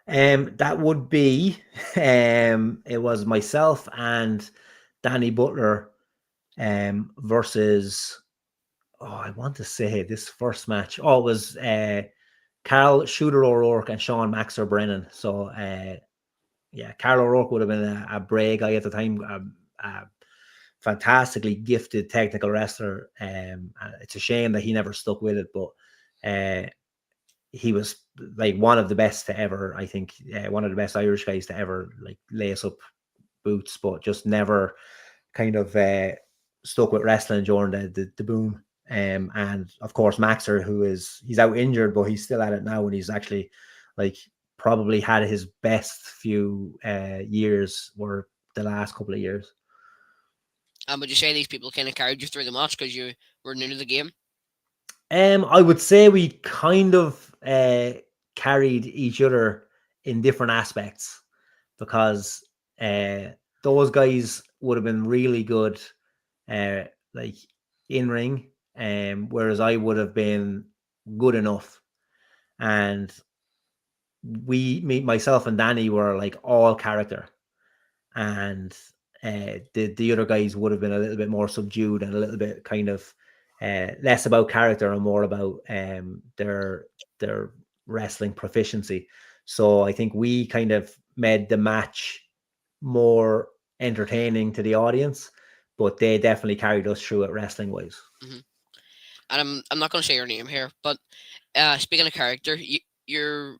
know. That would be it was myself and Danny Butler versus, oh, I want to say this first match. Oh, it was Carl Shooter O'Rourke and Sean Maxer Brennan. So yeah, Carl O'Rourke would have been a Bray guy at the time, a fantastically gifted technical wrestler. It's a shame that he never stuck with it, but he was like one of the best to ever, I think, one of the best Irish guys to ever like lace up boots, but just never kind of stuck with wrestling during the boom. And of course Maxer, he's out injured, but he's still at it now, and he's actually like probably had his best few years were the last couple of years. And would you say these people kind of carried you through the match because you were new to the game? I would say we kind of carried each other in different aspects, because those guys would have been really good like in ring, whereas I would have been good enough. And myself and Danny were like all character, and the other guys would have been a little bit more subdued and a little bit kind of less about character and more about their wrestling proficiency. So I think we kind of made the match more entertaining to the audience, but they definitely carried us through it wrestling wise. Mm-hmm. And I'm not going to say your name here, but speaking of character, your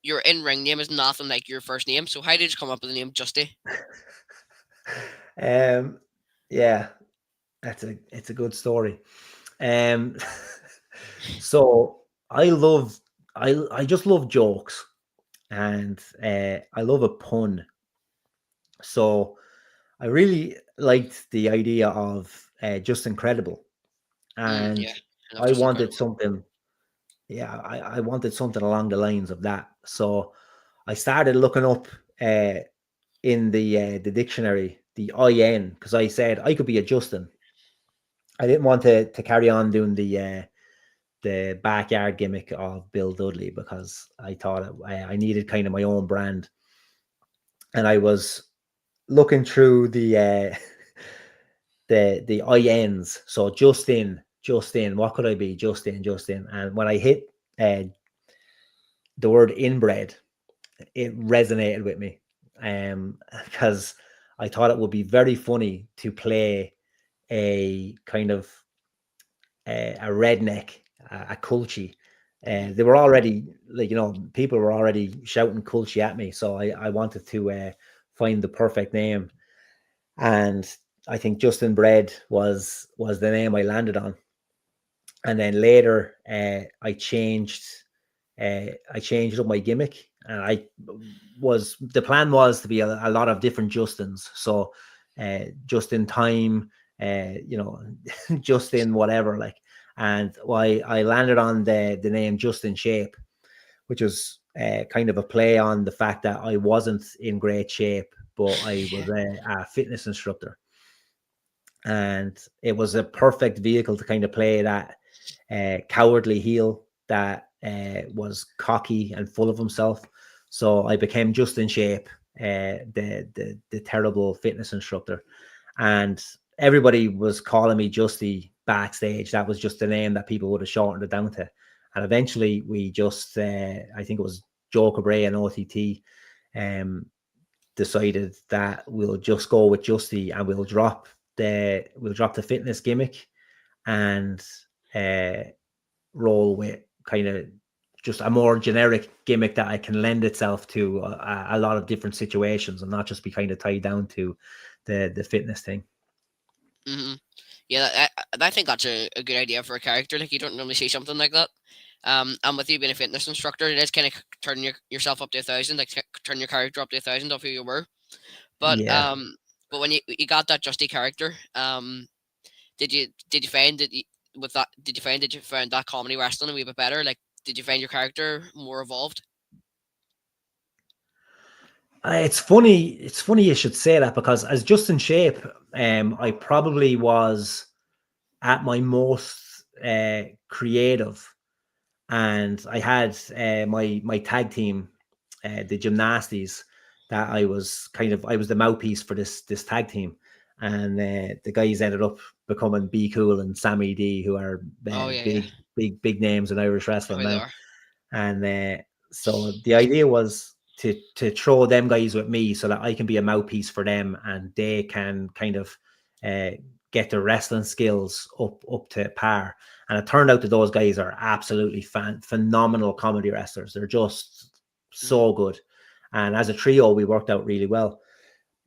in ring name is nothing like your first name. So how did you come up with the name Justy? Yeah, it's a good story. So I just love jokes, and I love a pun. So I really liked the idea of just incredible, and Yeah, I love I Just wanted Incredible. something. Yeah, I wanted something along the lines of that. So I started looking up in the dictionary the IN, because I said I could be a Justin. I didn't want to carry on doing the backyard gimmick of Bill Dudley, because I thought I needed kind of my own brand. And I was looking through the INs. So Justin, what could I be? Justin. And when I hit the word inbred, it resonated with me, because I thought it would be very funny to play a kind of a redneck, a culture. They were already like, people were already shouting culture at me, so I wanted to find the perfect name, and I think Justin Bread was the name I landed on. And then later I changed up my gimmick, and the plan was to be a lot of different Justins. So just in time, just in whatever, like. And I landed on the name Just in Shape, which was kind of a play on the fact that I wasn't in great shape, but I was a fitness instructor. And it was a perfect vehicle to kind of play that cowardly heel that was cocky and full of himself. So I became Just in Shape, the terrible fitness instructor, and everybody was calling me Justy backstage. That was just the name that people would have shortened it down to. And eventually, we just, I think it was Joe Cabray and OTT, decided that we'll just go with Justy, and we'll drop the fitness gimmick, and roll with kind of just a more generic gimmick that I can lend itself to a lot of different situations, and not just be kind of tied down to the fitness thing. Mm-hmm. Yeah, I think that's a good idea for a character. Like, you don't normally see something like that. And with you being a fitness instructor, it is kind of turning yourself up to 1,000, like turn your character up to 1,000 of who you were. But Yeah. but when you got that Justy character, did you find that with that did you find that comedy wrestling a wee bit better? Like, did you find your character more evolved? It's funny. It's funny you should say that, because as Just in Shape, I probably was at my most creative, and I had my tag team, the Gymnasties, that I was the mouthpiece for this tag team, and the guys ended up becoming Be Cool and Sammy D, who are Oh yeah, yeah. big names in Irish Oh, wrestling they now. are. And so the idea was to throw them guys with me so that I can be a mouthpiece for them and they can kind of get their wrestling skills up to par. And it turned out that those guys are absolutely phenomenal comedy wrestlers. They're just so good. And as a trio, we worked out really well.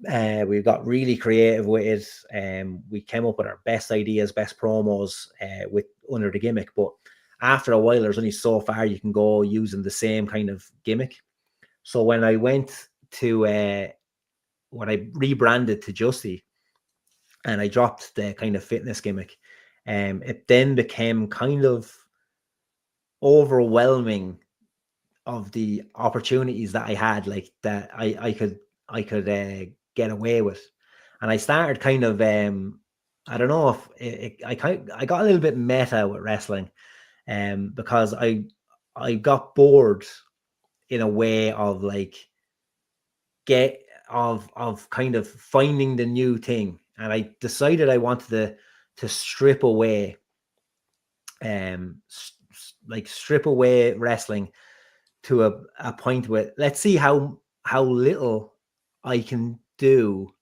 We got really creative with it. We came up with our best ideas, best promos with under the gimmick. But after a while, there's only so far you can go using the same kind of gimmick. So when I went to when I rebranded to Justy and I dropped the kind of fitness gimmick, it then became kind of overwhelming of the opportunities that I had, like that I could get away with. And I started kind of I don't know if I got a little bit meta with wrestling, because I got bored in a way of like of kind of finding the new thing, and I decided I wanted to strip away strip away wrestling to a point where let's see how little I can do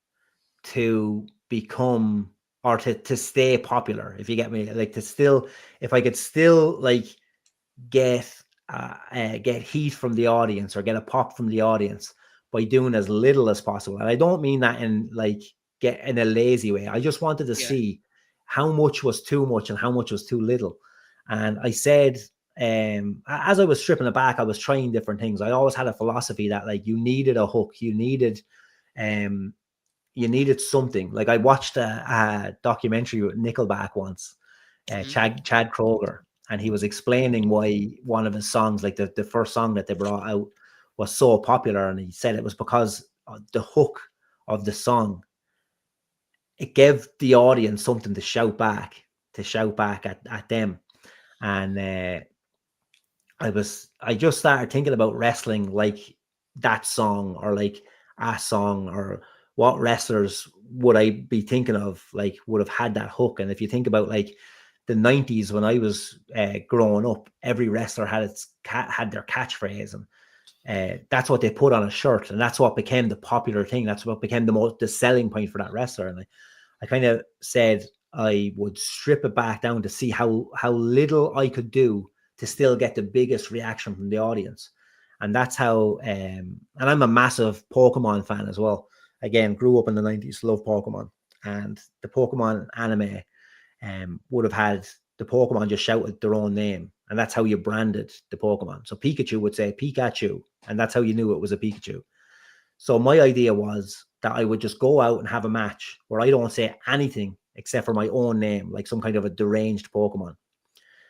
to become or to stay popular, if you get me, like to still, if I could still like get heat from the audience or get a pop from the audience by doing as little as possible. And I don't mean that in like get in a lazy way. I just wanted to see how much was too much and how much was too little. And I said, as I was stripping it back, I was trying different things. I always had a philosophy that like you needed a hook, you needed something. Like I watched a documentary with Nickelback once, Chad Kroeger, and he was explaining why one of his songs, like the first song that they brought out, was so popular. And he said it was because the hook of the song, it gave the audience something to shout back at them. And I just started thinking about wrestling like that song, or like a song, or what wrestlers would I be thinking of, like would have had that hook. And if you think about like the 90s when I was growing up, every wrestler had their catchphrase, and that's what they put on a shirt, and that's what became the popular thing. That's what became the selling point for that wrestler. And I kind of said I would strip it back down to see how little I could do to still get the biggest reaction from the audience. And that's how and I'm a massive Pokemon fan as well. Again, grew up in the 90s, love Pokemon. And the Pokemon anime would have had the Pokemon just shouted their own name. And that's how you branded the Pokemon. So Pikachu would say Pikachu, and that's how you knew it was a Pikachu. So my idea was that I would just go out and have a match where I don't say anything except for my own name, like some kind of a deranged Pokemon.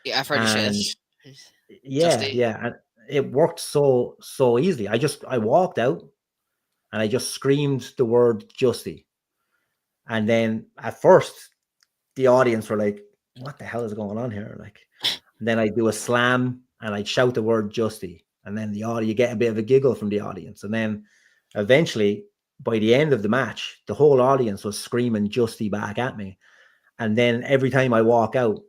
Yeah, I've heard you say this. Yeah. And it worked so easily. I walked out and I just screamed the word Justy. And then at first the audience were like, what the hell is going on here? Like, and then I do a slam and I'd shout the word Justy. And then you get a bit of a giggle from the audience. And then eventually, by the end of the match, the whole audience was screaming Justy back at me. And then every time I walk out,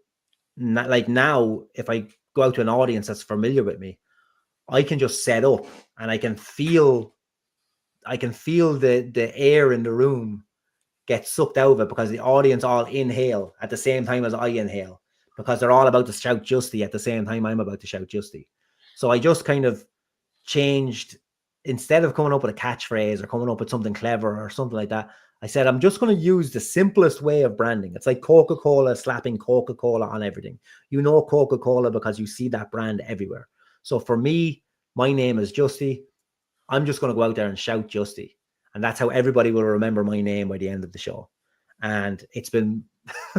like now, if I go out to an audience that's familiar with me, I can just set up and I can feel the air in the room get sucked out of it, because the audience all inhale at the same time as I inhale, because they're all about to shout Justy at the same time I'm about to shout Justy. So I just kind of changed, instead of coming up with a catchphrase or coming up with something clever or something like that, I said, I'm just going to use the simplest way of branding. It's like Coca-Cola slapping Coca-Cola on everything. You know Coca-Cola because you see that brand everywhere. So for me, my name is Justy. I'm just going to go out there and shout Justy. And that's how everybody will remember my name by the end of the show. And it's been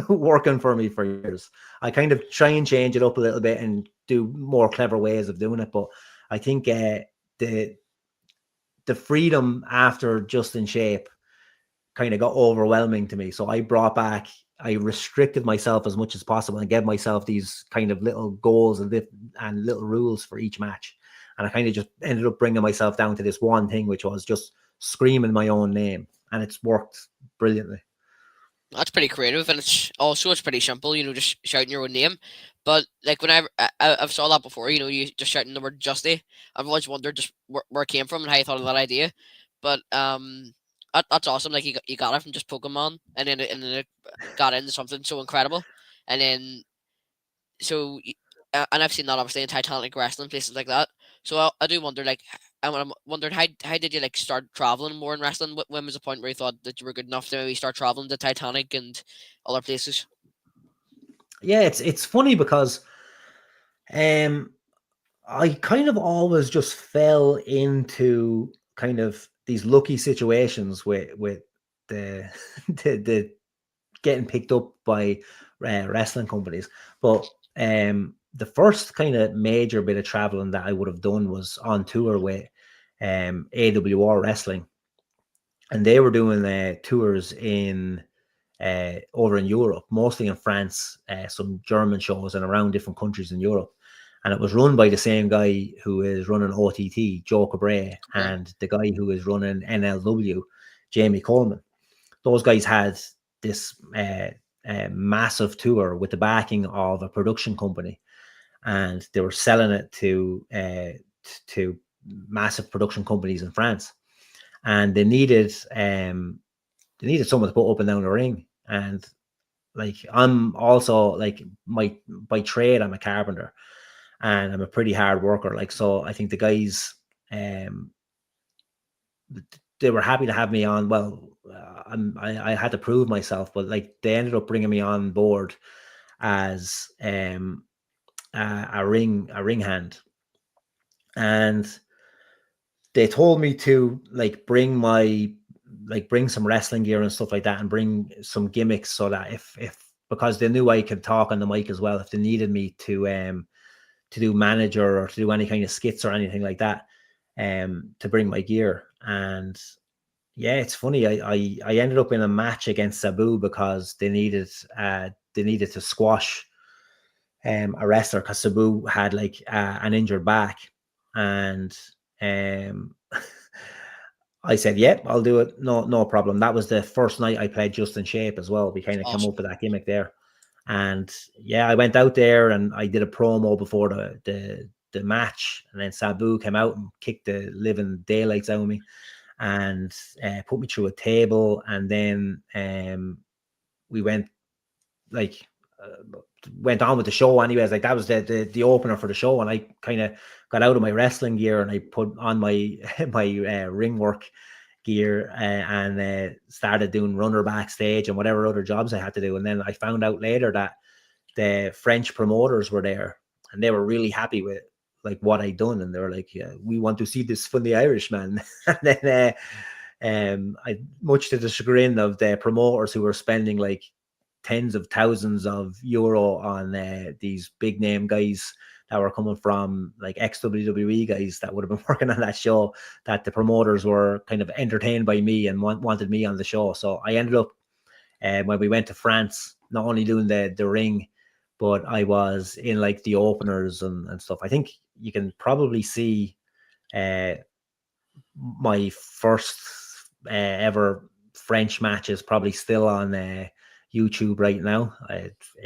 working for me for years. I kind of try and change it up a little bit and do more clever ways of doing it. But I think the freedom after Just in Shape kind of got overwhelming to me. So I restricted myself as much as possible and gave myself these kind of little goals and little rules for each match. And I kind of just ended up bringing myself down to this one thing, which was just screaming my own name. And it's worked brilliantly. That's pretty creative, and it's pretty simple. Just shouting your own name. But like whenever I've saw that before, you just shouting the word Justy. I've always wondered just where it came from and how you thought of that idea. But that's awesome. Like you got it from just Pokemon, and then it got into something so incredible, and then so and I've seen that obviously in Titanic wrestling places like that. So I do wonder, like, I'm wondering how did you like start traveling more in wrestling? When was the point where you thought that you were good enough to maybe start traveling to Titanic and other places? Yeah, it's funny because um I kind of always just fell into kind of these lucky situations with the the getting picked up by wrestling companies. But the first kind of major bit of traveling that I would have done was on tour with AWR Wrestling, and they were doing tours in over in Europe, mostly in France, some German shows, and around different countries in Europe. And it was run by the same guy who is running OTT, Joe Cabray, Okay. and the guy who is running NLW, Jamie Coleman. Those guys had this massive tour with the backing of a production company, and they were selling it to massive production companies in France, and they needed someone to put up and down the ring. And like I'm also like my by trade, I'm a carpenter and I'm a pretty hard worker. Like so, I think the guys um they were happy to have me on. Well, I had to prove myself, but like they ended up bringing me on board as a ring hand, and they told me to like bring some wrestling gear and stuff like that, and bring some gimmicks so that if because they knew I could talk on the mic as well, if they needed me to do manager or to do any kind of skits or anything like that, to bring my gear. And yeah, it's funny. I ended up in a match against Sabu because they needed to squash a wrestler because Sabu had like an injured back, and um I said, "Yep, I'll do it. No problem." That was the first night I played Just in Shape as well. We kind of came Awesome. up with that gimmick there, and yeah, I went out there and I did a promo before the match, and then Sabu came out and kicked the living daylights out of me, and put me through a table, and then we like went on with the show anyways. Like that was the opener for the show, and I kind of got out of my wrestling gear and I put on my my ring work gear, and started doing runner backstage and whatever other jobs I had to do. And then I found out later that the French promoters were there, and they were really happy with like what I'd done, and they were like, "Yeah, we want to see this funny Irishman." And then I, much to the chagrin of the promoters who were spending like tens of thousands of euro on these big name guys that were coming from like ex WWE guys that would have been working on that show, that the promoters were kind of entertained by me and wanted me on the show. So I ended up when we went to France, not only doing the ring, but I was in like the openers and stuff. I think you can probably see uh, my first ever French match is probably still on YouTube right now.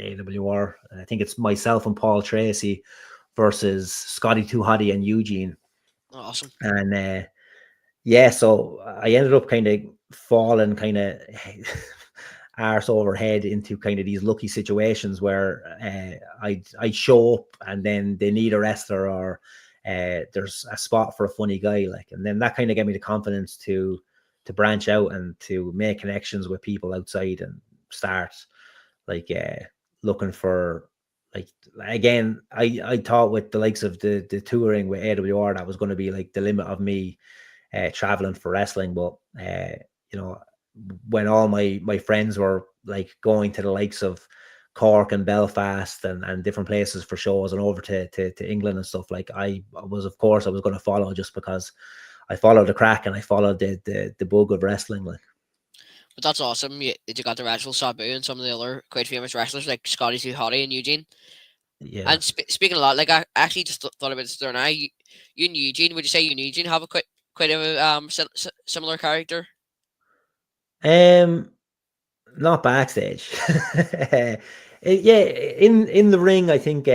AWR. I think it's myself and Paul Tracey versus Scotty Too Hottie and Eugene. Awesome. And yeah, so I ended up kind of falling kind of arse over head into kind of these lucky situations where I'd show up and then they need a wrestler, or there's a spot for a funny guy, like, and then that kind of gave me the confidence to branch out and to make connections with people outside and start like looking for like again. I thought with the likes of the touring with AWR that was going to be like the limit of me traveling for wrestling, but you know, when all my friends were like going to the likes of Cork and Belfast and different places for shows and over to England and stuff, like I was, of course I was going to follow, just because I followed the crack and I followed the bug of wrestling. Like But that's awesome. You got the wrestle Sabu and some of the other quite famous wrestlers like Scotty Too Hottie and Eugene. yeah. And speaking of that, like I actually just thought about this there now. You and Eugene, would you say you and Eugene have a quite a similar character? Um Not backstage. Yeah, in the ring, I think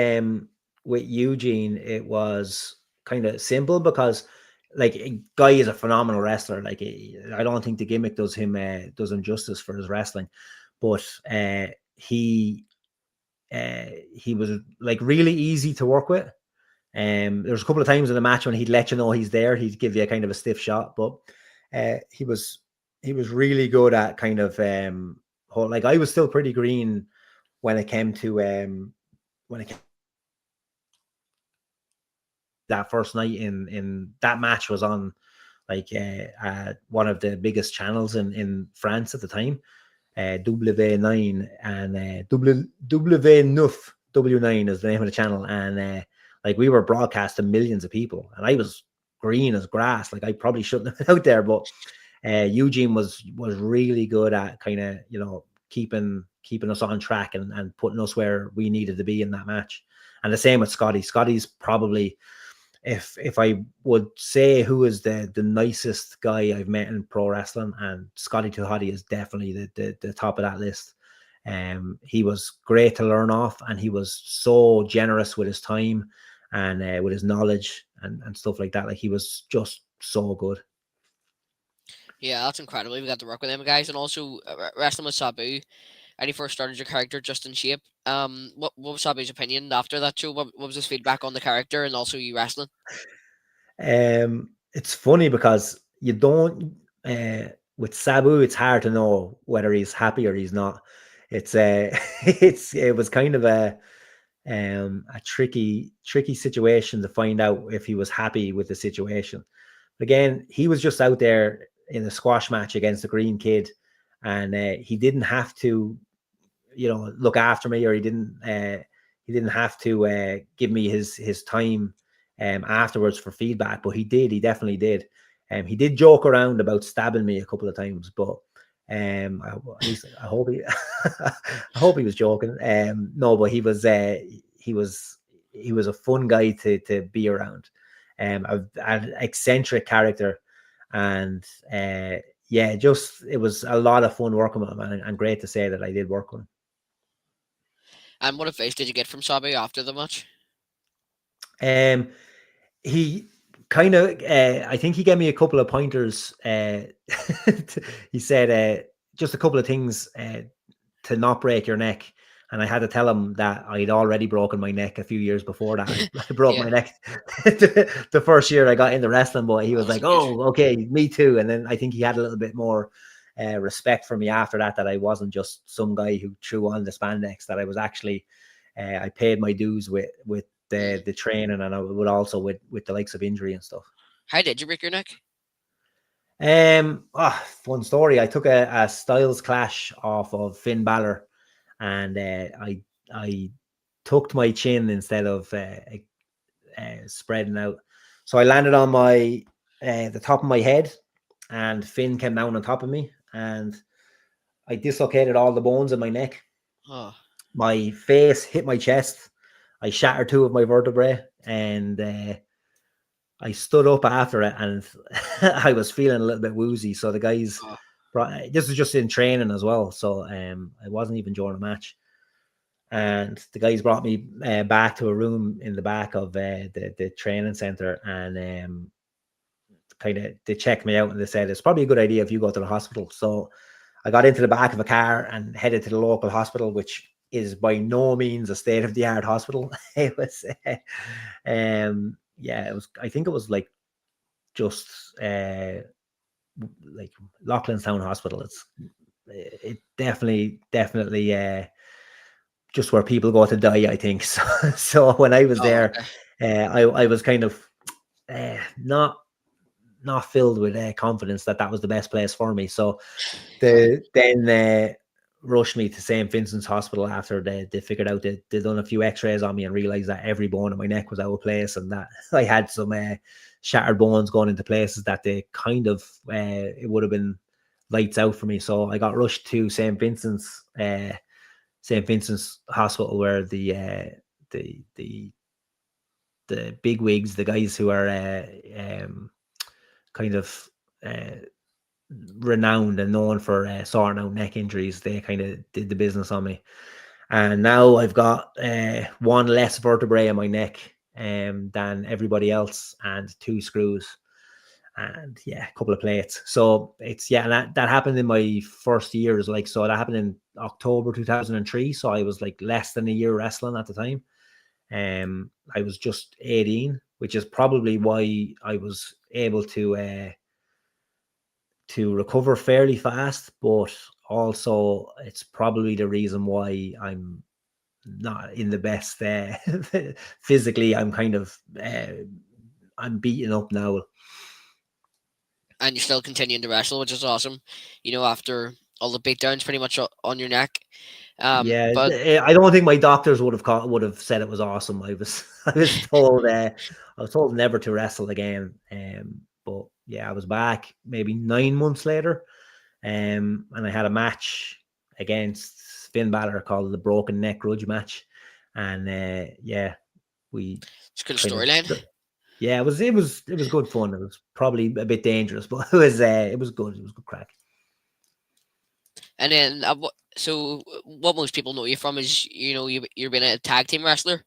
with Eugene it was kind of simple because like Guy is a phenomenal wrestler. Like I don't think the gimmick does him justice for his wrestling, but he was like really easy to work with. There's a couple of times in the match when he'd let you know he's there, he'd give you a kind of a stiff shot, but he was really good at kind of like I was still pretty green when it came to when it came that first night in that match was on like one of the biggest channels in France at the time, W9 and W9 W9 is the name of the channel, and like we were broadcasting millions of people, and I was green as grass. Like I probably shouldn't have been out there, but Eugene was really good at kind of keeping us on track and putting us where we needed to be in that match. And the same with Scotty. Scotty's probably, if I would say who is the nicest guy I've met in pro wrestling, and Scotty Tuhati is definitely the top of that list. He was great to learn off, and he was so generous with his time and with his knowledge and stuff like that. Like he was just so good. Yeah, that's incredible. We got to work with them guys, and also wrestling with Sabu. And you first started your character just in shape. What was Sabu's opinion after that show? What was his feedback on the character and also you wrestling? It's funny because you don't with Sabu, it's hard to know whether he's happy or he's not. It's it was kind of a tricky situation to find out if he was happy with the situation. Again, he was just out there in a squash match against a green kid, and he didn't have to, look after me, or he didn't have to give me his time afterwards for feedback, but he did. He definitely did. He did joke around about stabbing me a couple of times, but at least I hope he, I hope he was joking. No, but he was a fun guy to be around. An eccentric character, and yeah, just it was a lot of fun working with him, and great to say that I did work with him. And what advice did you get from Sabu after the match? He kind of, I think he gave me a couple of pointers. He said just a couple of things to not break your neck. And I had to tell him that I'd already broken my neck a few years before that. I broke Yeah, my neck the first year I got into wrestling, but he was that's like, good. "Oh, okay, me too." And then I think he had a little bit more respect for me after that. That I wasn't just some guy who threw on the spandex. That I was actually, I paid my dues with Mm. the training, and I would also with the likes of injury and stuff. How did you break your neck? Fun story. I took a Styles clash off of Finn Balor, and I tucked my chin instead of spreading out. So I landed on my the top of my head, and Finn came down on top of me, and I dislocated all the bones in my neck. Oh, My face hit my chest. I shattered two of my vertebrae, and I stood up after it, and I was feeling a little bit woozy. So the guys oh, this was just in training as well, so it wasn't even during a match. And the guys brought me back to a room in the back of the training center, and kind of they checked me out, and they said it's probably a good idea if you go to the hospital. So I got into the back of a car and headed to the local hospital, which is by no means a state of the art hospital. It was, yeah, it was. I think it was like just like Loughlinstown Hospital. It definitely just where people go to die, I think. So when I was oh, there, okay. I was kind of not filled with confidence that that was the best place for me. So then rushed me to St. Vincent's Hospital after they figured out they done a few X-rays on me and realized that every bone in my neck was out of place, and that I had some shattered bones going into places that they kind of it would have been lights out for me. So I got rushed to St. Vincent's Hospital, where the the big wigs, the guys who are kind of renowned and known for sorting out neck injuries. They kind of did the business on me. And now I've got one less vertebrae in my neck than everybody else, and 2 screws, and yeah, a couple of plates. So it's and that happened in my first years. Like, so that happened in October 2003. So I was like less than a year wrestling at the time. I was just 18, which is probably why I was able to recover fairly fast, but also it's probably the reason why I'm not in the best physically. I'm kind of I'm beaten up now. And you're still continuing to wrestle, which is awesome. After all the beatdowns pretty much on your neck. Yeah, But I don't think my doctors would have said it was awesome. I was told never to wrestle again. But yeah, I was back maybe 9 months later, and I had a match against Finn Balor called the Broken Neck Grudge match, and yeah, we it's a good kind of storyline. yeah, it was good fun. It was probably a bit dangerous, but it was good. It was good crack. And then, what most people know you from is you're been a tag team wrestler,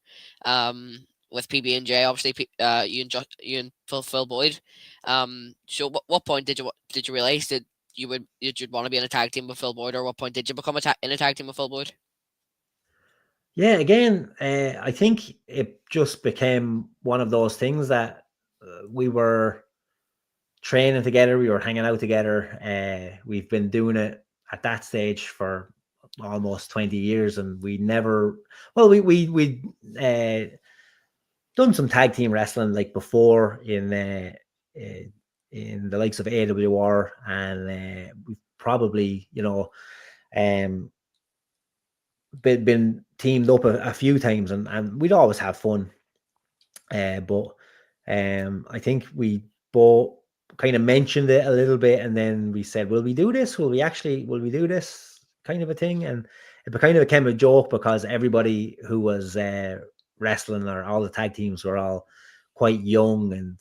with PB and J. Obviously, you and Phil Boyd. So what point did you realize that you'd want to be in a tag team with Phil Boyd, or what point did you become in a tag team with Phil Boyd? Yeah, again, I think it just became one of those things that we were training together, we were hanging out together. We've been doing it at that stage for almost 20 years, and we never, well, we done some tag team wrestling like before in the likes of AWR, and we've probably um been teamed up a few times, and we'd always have fun. But I think we both kind of mentioned it a little bit, and then we said, "Will we do this? Will we do this?" Kind of a thing, and it kind of became a joke because everybody who was wrestling, or all the tag teams, were all quite young and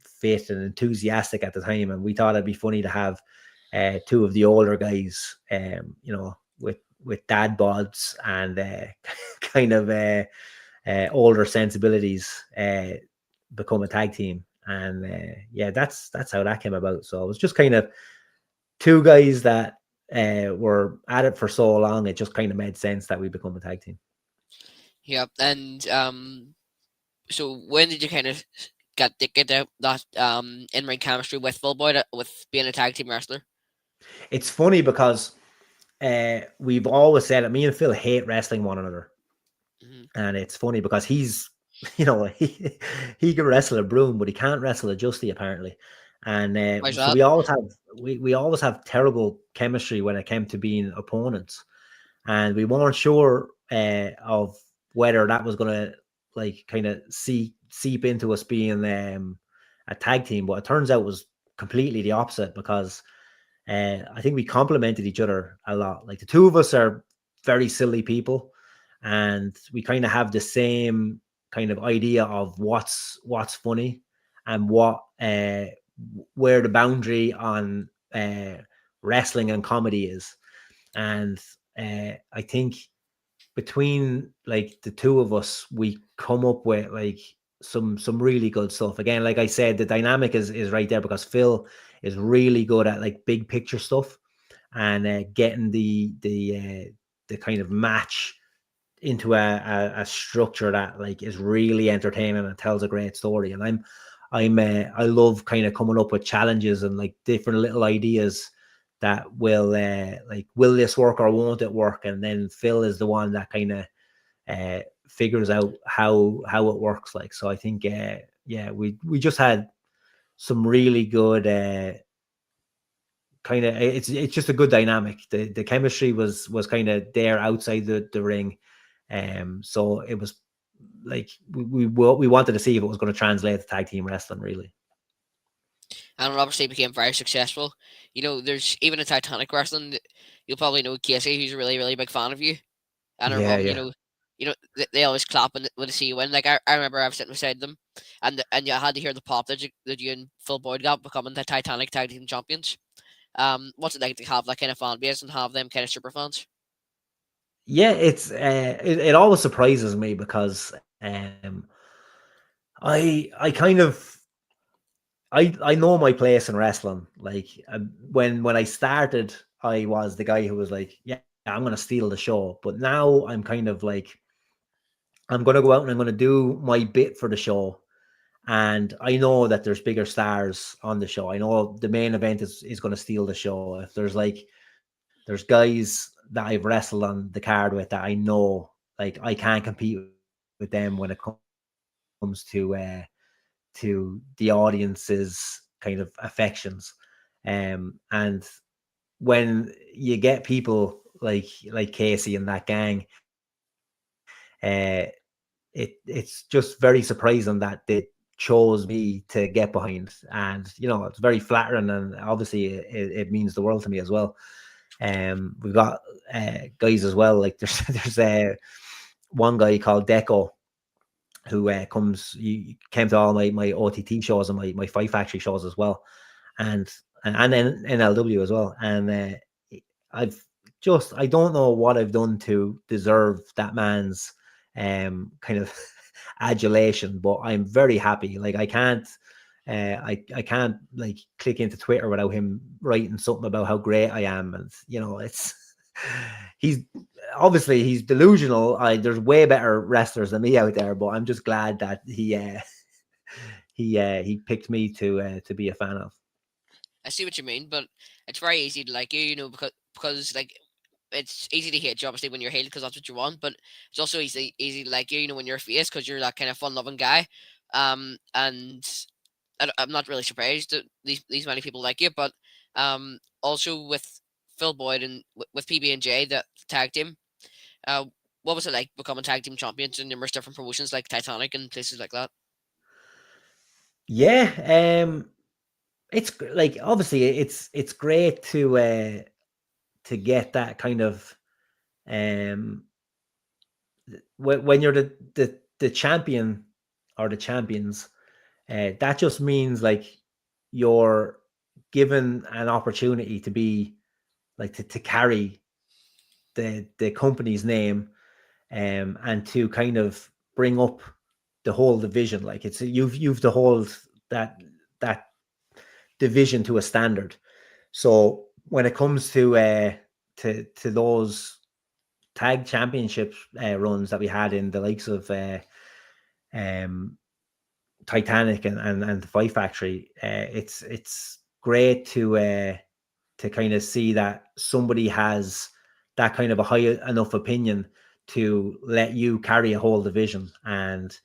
fit and enthusiastic at the time, and we thought it'd be funny to have two of the older guys, with dad bods and kind of older sensibilities, become a tag team. And yeah, that's how that came about. So it was just kind of two guys that were at it for so long. It just kind of made sense that we become a tag team. Yeah, and so when did you kind of get that in ring chemistry with Phil Boyd, with being a tag team wrestler? It's funny because we've always said it. Me and Phil hate wrestling one another, and it's funny because he's, he can wrestle a broom, but he can't wrestle a Justy apparently. And Why's so that? we always have terrible chemistry when it came to being opponents, and we weren't sure of whether that was gonna like kind of seep into us being a tag team, but it turns out it was completely the opposite, because I think we complemented each other a lot. Like, the two of us are very silly people, and we kind of have the same kind of idea of what's funny, and where the boundary on wrestling and comedy is. And I think between like the two of us, we come up with like some really good stuff. Again, like I said, the dynamic is right there, because Phil is really good at like big picture stuff, and getting the kind of match into a structure that like is really entertaining and tells a great story. And I love kind of coming up with challenges and like different little ideas that will this work or won't it work? And then Phil is the one that kind of figures out how it works. Like, so I think yeah, we just had some really good kind of, it's just a good dynamic. The chemistry was kind of there outside the ring. So it was like we wanted to see if it was going to translate to tag team wrestling, really. And it obviously became very successful. There's even a Titanic wrestling. You'll probably know Casey, who's a really, really big fan of you, and her Yeah, mum. yeah. They always clap when they see you win. Like, I remember I was sitting beside them, and you had to hear the pop that you and Phil Boyd got becoming the Titanic tag team champions. What's it like to have that kind of fan base and have them kind of super fans? Yeah, it always surprises me because I kind of I know my place in wrestling. Like when I started, I was the guy who was like, yeah, I'm gonna steal the show. But now I'm kind of like, I'm gonna go out and I'm gonna do my bit for the show. And I know that there's bigger stars on the show. I know the main event is going to steal the show. If there's guys that I've wrestled on the card with that I know, like I can't compete with them when it comes to the audience's kind of affections. And when you get people like Casey and that gang, uh, it's just very surprising that they chose me to get behind, and it's very flattering, and obviously it means the world to me as well. We've got guys as well, like there's one guy called Deco who he came to all my OTT shows and my Fight Factory shows as well, and then NLW as well. And I've I don't know what I've done to deserve that man's kind of adulation, but I'm very happy. Like I can't I can't like click into Twitter without him writing something about how great I am. And it's he's obviously he's delusional. There's way better wrestlers than me out there, but I'm just glad that he picked me to be a fan of. I see what you mean, but it's very easy to like you, because like it's easy to hate you obviously when you're hated because that's what you want, but it's also easy to like you, when you're a face because you're that kind of fun loving guy. And I'm not really surprised that these many people like you, but also with Phil Boyd and with PB and J, that tag team. Uh, what was it like becoming tag team champions in numerous different promotions like Titanic and places like that? Yeah, it's like obviously it's great to get that kind of um when you're the champion or the champions, that just means like you're given an opportunity to be like to carry the company's name, and to kind of bring up the whole division. Like it's you've to hold that division to a standard. So when it comes to those tag championship runs that we had in the likes of um, Titanic and the Fight Factory, it's great to kind of see that somebody has that kind of a high enough opinion to let you carry a whole division and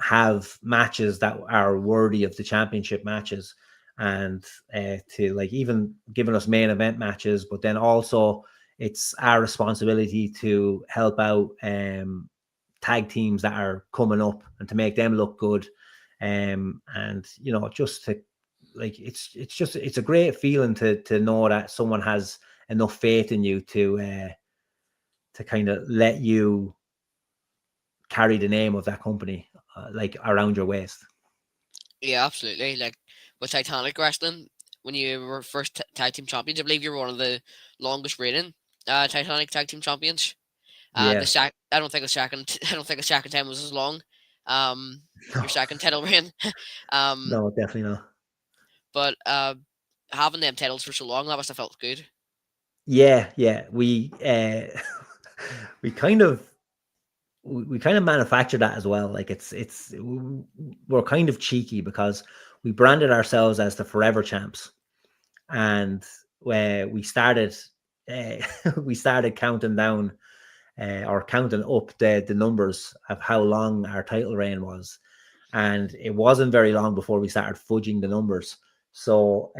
have matches that are worthy of the championship matches, and to like even giving us main event matches, but then also it's our responsibility to help out tag teams that are coming up and to make them look good, and just to like it's a great feeling to know that someone has enough faith in you to kind of let you carry the name of that company like around your waist. Yeah, absolutely. Like with Titanic wrestling, when you were first tag team champions, I believe you were one of the longest reigning Titanic tag team champions. Yeah. I don't think the second I don't think the second time was as long. Your No, second title reign. um, no, definitely not. but having them titles for so long, that must have felt good. Yeah. We kind of we kind of manufacture that as well. Like we're kind of cheeky because we branded ourselves as the forever champs, and where we started uh, we started counting down or counting up the numbers of how long our title reign was, and it wasn't very long before we started fudging the numbers. So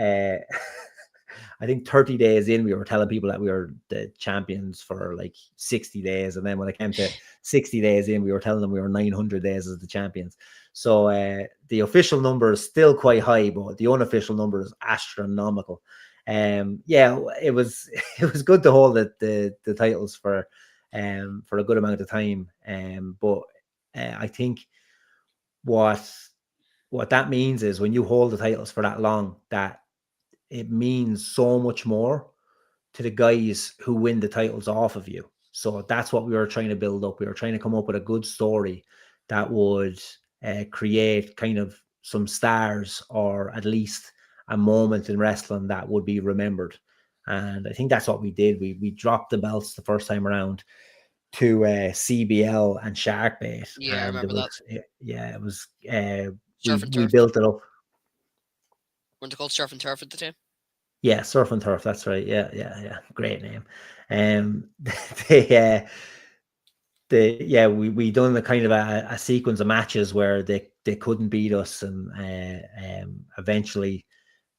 I think 30 days in, we were telling people that we were the champions for like 60 days. And then when it came to 60 days in, we were telling them we were 900 days as the champions. So the official number is still quite high, but the unofficial number is astronomical. Yeah, it was it was good to hold the titles for a good amount of time. But I think what what that means is when you hold the titles for that long, that it means so much more to the guys who win the titles off of you. So that's what we were trying to build up. We were trying to come up with a good story that would create kind of some stars, or at least a moment in wrestling that would be remembered. And I think that's what we did. We dropped the belts the first time around to CBL and Sharkbait, Yeah, I and remember that. it was Surf and we turf. built it up. Weren't they called surf and turf at the time? Yeah, Surf and Turf. That's right. Yeah. Great name. Um, they we done the kind of a sequence of matches where they couldn't beat us, and eventually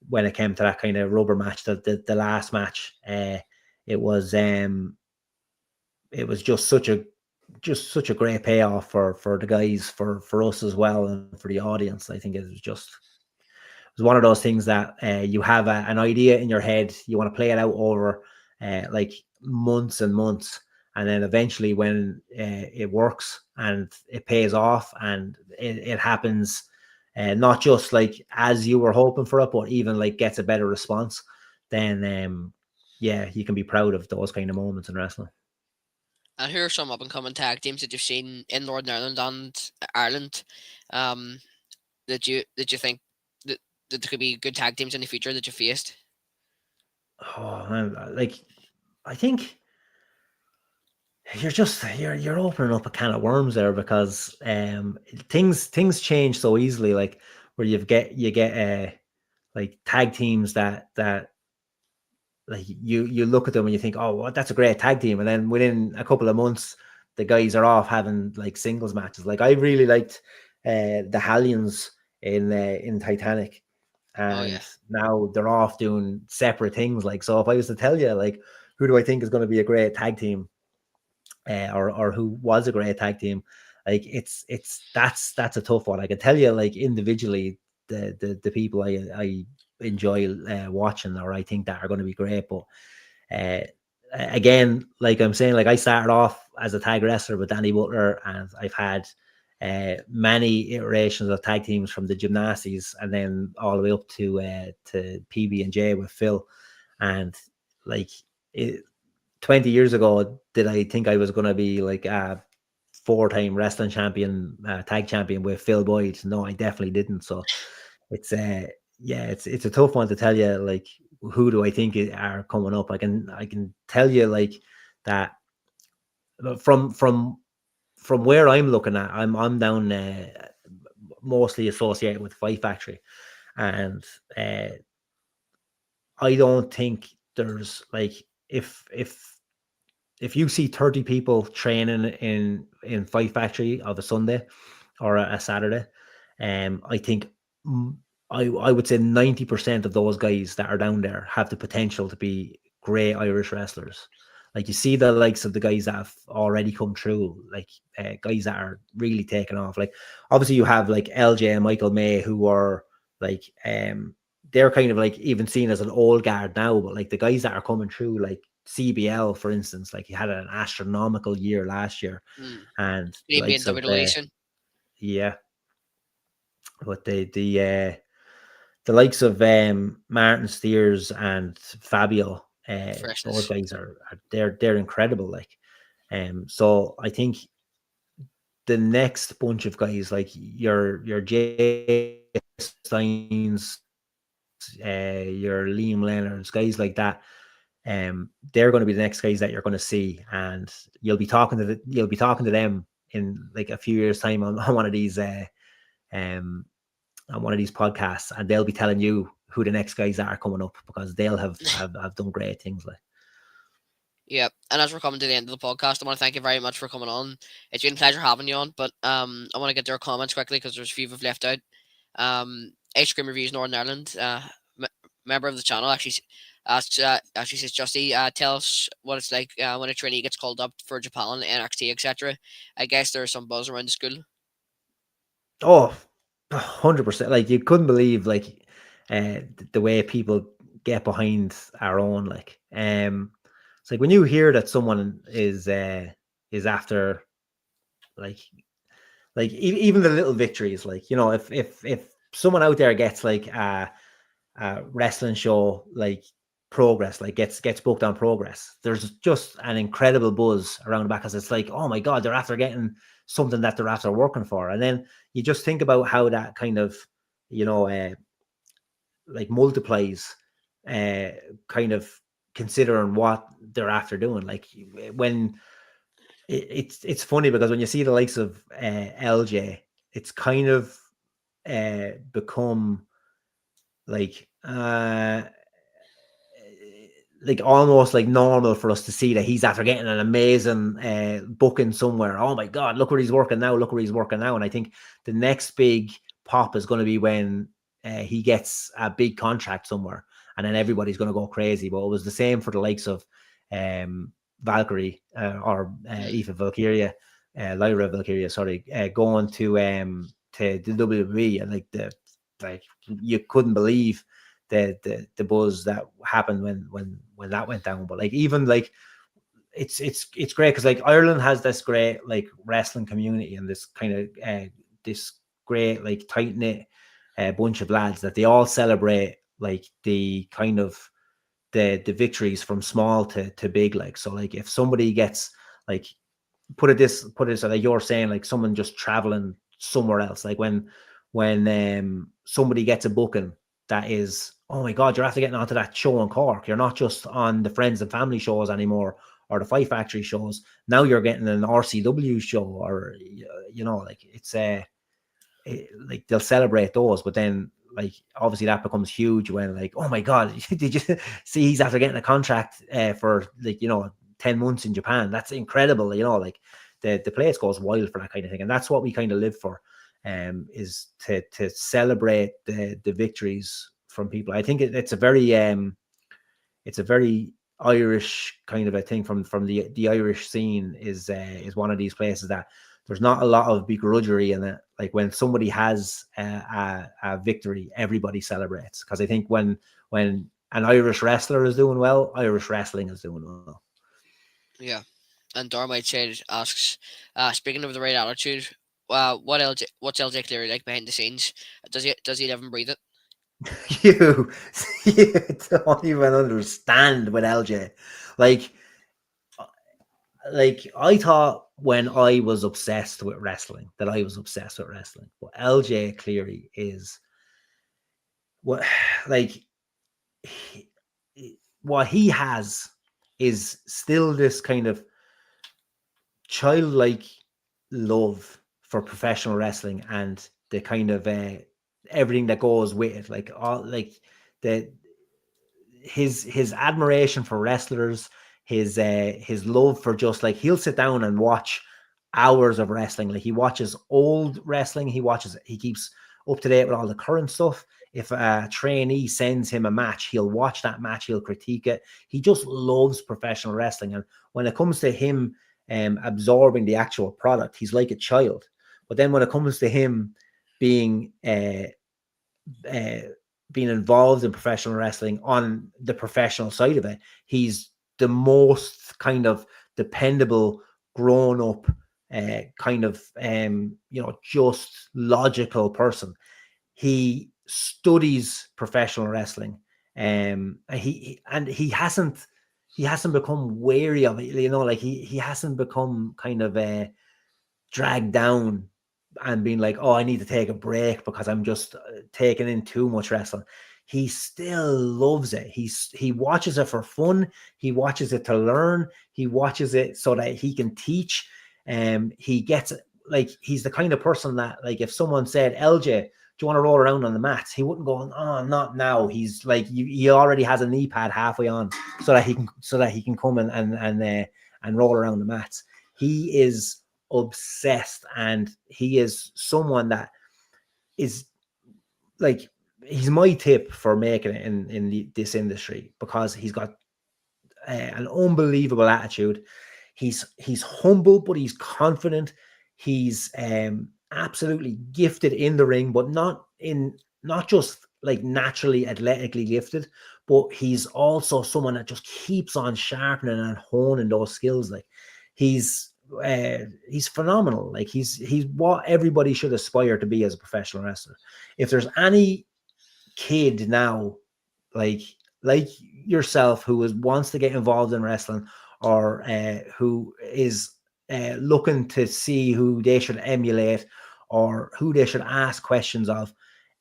when it came to that kind of rubber match, the last match, it was it was just such a great payoff for the guys, for us as well, and for the audience. I think it was just, it was one of those things that you have an idea in your head, you want to play it out over like months and months, and then eventually when it works and it pays off, and it happens, not just like as you were hoping for it, but even like gets a better response, then yeah, you can be proud of those kind of moments in wrestling. And who are some up and coming tag teams that you've seen in Northern Ireland and Ireland, um, that you think that there could be good tag teams in the future that you faced? Oh man, like I think you're opening up a can of worms there, because things change so easily, like where you get like tag teams that like you look at them and you think, oh, well, that's a great tag team, and then within a couple of months the guys are off having like singles matches. Like I really liked the Hallions in Titanic, Oh yeah, and now they're off doing separate things. Like, so if I was to tell you like who do I think is going to be a great tag team, or who was a great tag team, like that's a tough one. I can tell you like individually the people I enjoy watching, or I think that are going to be great, but uh, again, like I'm saying, like I started off as a tag wrestler with Danny Butler, and I've had many iterations of tag teams from the gymnasties, and then all the way up to PB and J with Phil, and like it, 20 years ago, did I think I was going to be like a four-time wrestling champion, tag champion with Phil Boyd? No, I definitely didn't. So it's yeah, it's a tough one to tell you like who do I think are coming up. I can tell you like that from where I'm looking at, I'm down mostly associated with Fight Factory, and I don't think there's like, if you see 30 people training in Fight Factory of a Sunday or a Saturday, I think I would say 90% of those guys that are down there have the potential to be great Irish wrestlers. Like you see the likes of the guys that have already come through, like guys that are really taking off. Like obviously you have like LJ and Michael May, who are like they're kind of like even seen as an old guard now, but like the guys that are coming through, like CBL, for instance, like he had an astronomical year last year, mm. and the Name being likes of WWE soon. yeah, but the likes of Martin Steers and Fabio, those Freshness. guys are they're incredible. Like, so I think the next bunch of guys, like your Jay Steins, your Liam Leonards, guys like that, they're going to be the next guys that you're going to see, and you'll be talking to them in like a few years time on one of these um on one of these podcasts, and they'll be telling you who the next guys are coming up, because they'll have done great things. Like, Yeah, and as we're coming to the end of the podcast, I want to thank you very much for coming on. It's been a pleasure having you on, but I want to get their comments quickly because there's a few we've left out. Ice Cream Reviews Northern Ireland, member of the channel, actually says, Justy, tell us what it's like when a trainee gets called up for Japan, NXT, etc. I guess there's some buzz around the school. oh, 100%. Like you couldn't believe like the way people get behind our own. Like, it's like when you hear that someone is after like even the little victories, like, you know, if someone out there gets like wrestling show like Progress, like gets booked on Progress, there's just an incredible buzz around the back because it's like, oh my god, they're after getting something that they're after working for. And then you just think about how that kind of, like multiplies, kind of considering what they're after doing. Like when it's funny because when you see the likes of LJ, it's kind of become like almost like normal for us to see that he's after getting an amazing booking somewhere. Oh my god, look where he's working now, look where he's working now. And I think the next big pop is going to be when he gets a big contract somewhere, and then everybody's going to go crazy. But it was the same for the likes of Valkyrie or Aoife Valkyria, Lyra Valkyria, sorry, going to the WWE, and like you couldn't believe the buzz that happened when that went down. But like even like it's great because like Ireland has this great like wrestling community and this kind of this great like tight knit bunch of lads that they all celebrate like the kind of the victories from small to big. Like so like if somebody gets like put it so like you're saying, like someone just traveling somewhere else, like when somebody gets a booking that is, oh my god, you're after getting onto that show in Cork, you're not just on the friends and family shows anymore or the Fight Factory shows, now you're getting an RCW show, or like it's like they'll celebrate those. But then like obviously that becomes huge when like, oh my god, did you see he's after getting a contract for like 10 months in Japan? That's incredible. Like the place goes wild for that kind of thing, and that's what we kind of live for, is to celebrate the victories from people. I think it's a very Irish kind of a thing from the Irish scene, is one of these places that there's not a lot of begrudgery in it. Like when somebody has a victory, everybody celebrates, because I think when an Irish wrestler is doing well, Irish wrestling is doing well. Yeah. And Dormite said asks, speaking of the right attitude, what's LJ Cleary like behind the scenes? Does he live and breathe it? you, you don't even understand with LJ. Like I thought when I was obsessed with wrestling that I was obsessed with wrestling, but LJ Cleary is what like he, what he has is still this kind of childlike love for professional wrestling and the kind of everything that goes with it, like all like the his admiration for wrestlers, his love for just like he'll sit down and watch hours of wrestling. Like he watches old wrestling, he keeps up to date with all the current stuff. If a trainee sends him a match, he'll watch that match, he'll critique it. He just loves professional wrestling, and when it comes to him absorbing the actual product, he's like a child. But then when it comes to him being uh, being involved in professional wrestling on the professional side of it, he's the most kind of dependable, grown up, kind of just logical person. He studies professional wrestling. He hasn't become wary of it. Like he hasn't become kind of dragged down and being like, oh, I need to take a break because I'm just taking in too much wrestling. He still loves it. He watches it for fun. He watches it to learn. He watches it so that he can teach. He gets like he's the kind of person that like if someone said, LJ, do you want to roll around on the mats? He wouldn't go, oh, not now. He's like he already has a knee pad halfway on so that he can come and roll around the mats. He is obsessed, and he is someone that is like he's my tip for making it in this industry, because he's got an unbelievable attitude. He's humble, but he's confident. He's absolutely gifted in the ring, but not just like naturally athletically gifted, but he's also someone that just keeps on sharpening and honing those skills. Like he's phenomenal. Like he's what everybody should aspire to be as a professional wrestler. If there's any kid now, like yourself, who wants to get involved in wrestling, or who is looking to see who they should emulate or who they should ask questions of,